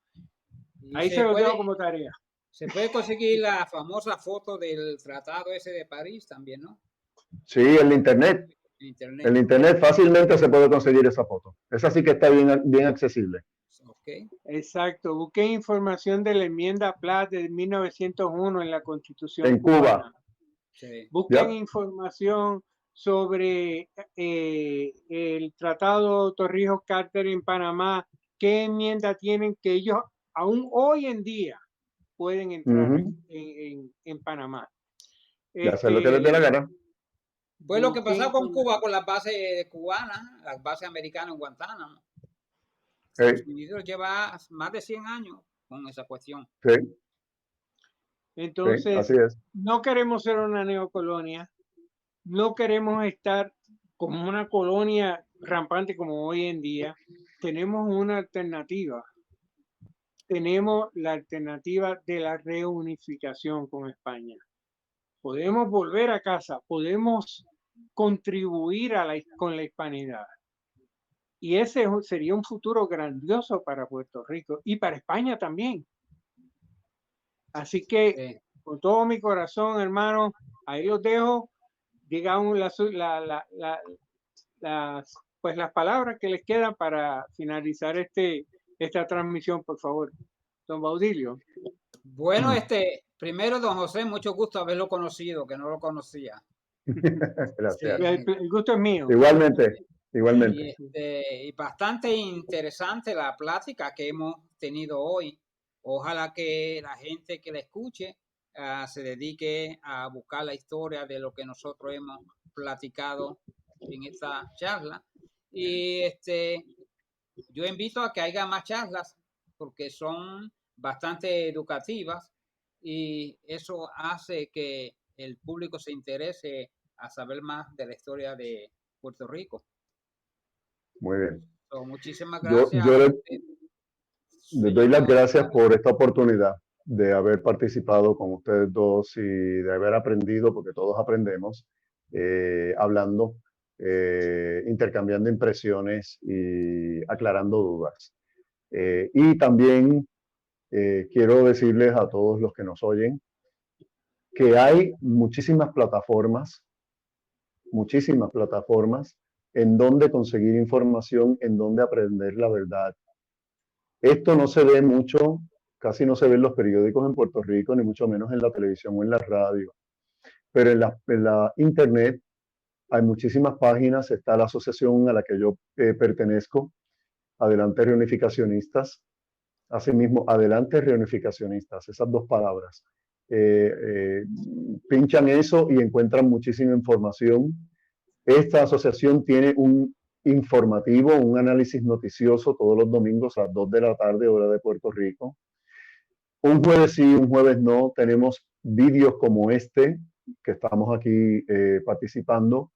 Ahí se lo dejo como tarea. Se puede conseguir la famosa foto del tratado ese de París también, ¿no? Sí, en internet. En internet fácilmente se puede conseguir esa foto. Esa sí que está bien accesible. Okay. Exacto. Busqué información de la enmienda Platt de 1901 en la Constitución en cubana. Cuba. Sí. Busquen información sobre el Tratado Torrijos-Carter en Panamá. ¿Qué enmienda tienen que ellos aún hoy en día pueden entrar en Panamá? Y hacer lo que les dé la gana. Fue lo que pasó con Cuba, con las bases cubanas, las bases americanas en Guantánamo. Estados Unidos lleva más de 100 años con esa cuestión. Sí. Entonces, sí, así es. No queremos ser una neocolonia, no queremos estar como una colonia rampante como hoy en día. Tenemos una alternativa. Tenemos la alternativa de la reunificación con España. Podemos volver a casa, podemos contribuir con la hispanidad. Y ese sería un futuro grandioso para Puerto Rico y para España también. Así que, con todo mi corazón, hermano, ahí los dejo. Digamos pues las palabras que les quedan para finalizar esta transmisión, por favor. Don Baudilio. Bueno, primero, don José, mucho gusto haberlo conocido, que no lo conocía. Gracias. El gusto es mío. Igualmente, igualmente. Y bastante interesante la plática que hemos tenido hoy. Ojalá que la gente que la escuche se dedique a buscar la historia de lo que nosotros hemos platicado en esta charla. Y yo invito a que haya más charlas porque son bastante educativas y eso hace que el público se interese a saber más de la historia de Puerto Rico. Muy bien. Muchísimas gracias. Yo les doy las gracias por esta oportunidad de haber participado con ustedes dos y de haber aprendido, porque todos aprendemos, hablando, intercambiando impresiones y aclarando dudas. Y también quiero decirles a todos los que nos oyen que hay muchísimas plataformas en donde conseguir información, en donde aprender la verdad. Esto no se ve mucho, casi no se ve en los periódicos en Puerto Rico, ni mucho menos en la televisión o en la radio. Pero en la internet hay muchísimas páginas, está la asociación a la que yo pertenezco, Adelante Reunificacionistas, asimismo, Adelante Reunificacionistas, esas dos palabras. Pinchan eso y encuentran muchísima información. Esta asociación tiene un informativo, un análisis noticioso todos los domingos a las 2 de la tarde, hora de Puerto Rico. Un jueves sí, un jueves no. Tenemos vídeos como este, que estamos aquí participando,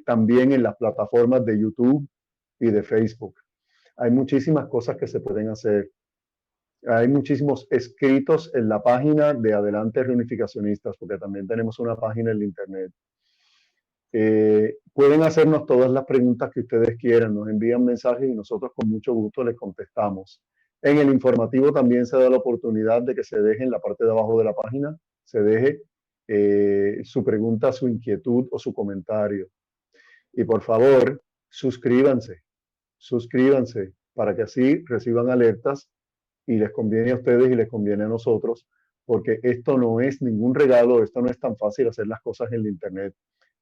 también en las plataformas de YouTube y de Facebook. Hay muchísimas cosas que se pueden hacer. Hay muchísimos escritos en la página de Adelante Reunificacionistas, porque también tenemos una página en el internet. Pueden hacernos todas las preguntas que ustedes quieran, nos envían mensajes y nosotros con mucho gusto les contestamos. En el informativo también se da la oportunidad de que se deje en la parte de abajo de la página, se deje su pregunta, su inquietud o su comentario. Y por favor, suscríbanse para que así reciban alertas y les conviene a ustedes y les conviene a nosotros, porque esto no es ningún regalo, esto no es tan fácil hacer las cosas en el internet.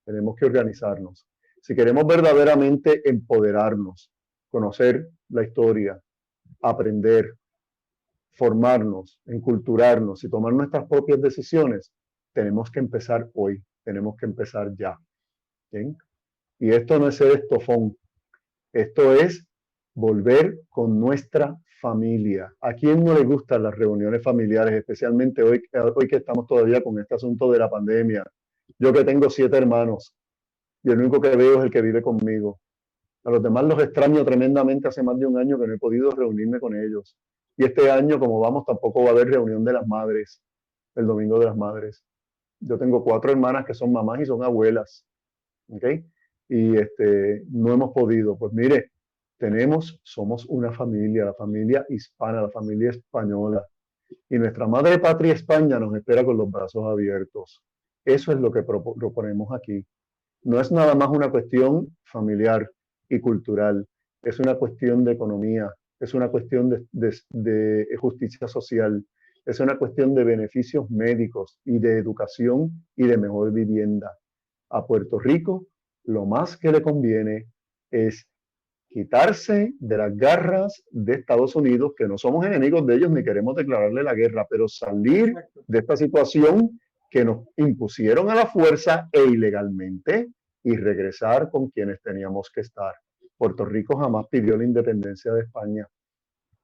Tenemos que organizarnos. Si queremos verdaderamente empoderarnos, conocer la historia, aprender, formarnos, enculturarnos y tomar nuestras propias decisiones, tenemos que empezar hoy, tenemos que empezar ya. ¿Bien? Y esto no es ser estofón, esto es volver con nuestra familia. ¿A quién no le gustan las reuniones familiares, especialmente hoy que estamos todavía con este asunto de la pandemia? Yo que tengo 7 hermanos y el único que veo es el que vive conmigo. A los demás los extraño tremendamente. Hace más de un año que no he podido reunirme con ellos. Y este año, como vamos, tampoco va a haber reunión de las madres, el Domingo de las Madres. Yo tengo 4 hermanas que son mamás y son abuelas, ¿ok? Y no hemos podido. Pues mire, somos una familia, la familia hispana, la familia española. Y nuestra madre patria España nos espera con los brazos abiertos. Eso es lo que proponemos aquí. No es nada más una cuestión familiar y cultural, es una cuestión de economía, es una cuestión de justicia social, es una cuestión de beneficios médicos y de educación y de mejor vivienda. A Puerto Rico lo más que le conviene es quitarse de las garras de Estados Unidos, que no somos enemigos de ellos ni queremos declararle la guerra, pero salir de esta situación que nos impusieron a la fuerza e ilegalmente y regresar con quienes teníamos que estar. Puerto Rico jamás pidió la independencia de España.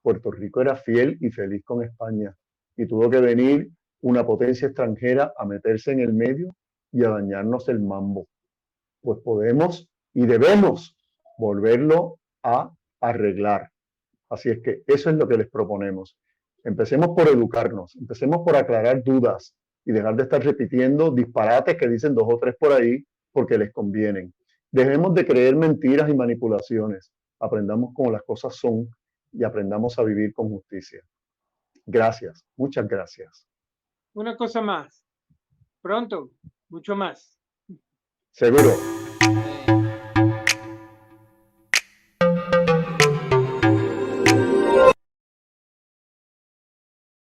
Puerto Rico era fiel y feliz con España y tuvo que venir una potencia extranjera a meterse en el medio y a dañarnos el mambo. Pues podemos y debemos volverlo a arreglar. Así es que eso es lo que les proponemos. Empecemos por educarnos, empecemos por aclarar dudas y dejar de estar repitiendo disparates que dicen 2 o 3 por ahí porque les convienen. Dejemos de creer mentiras y manipulaciones. Aprendamos como las cosas son y aprendamos a vivir con justicia. Gracias, muchas gracias. Una cosa más. Pronto, mucho más. Seguro.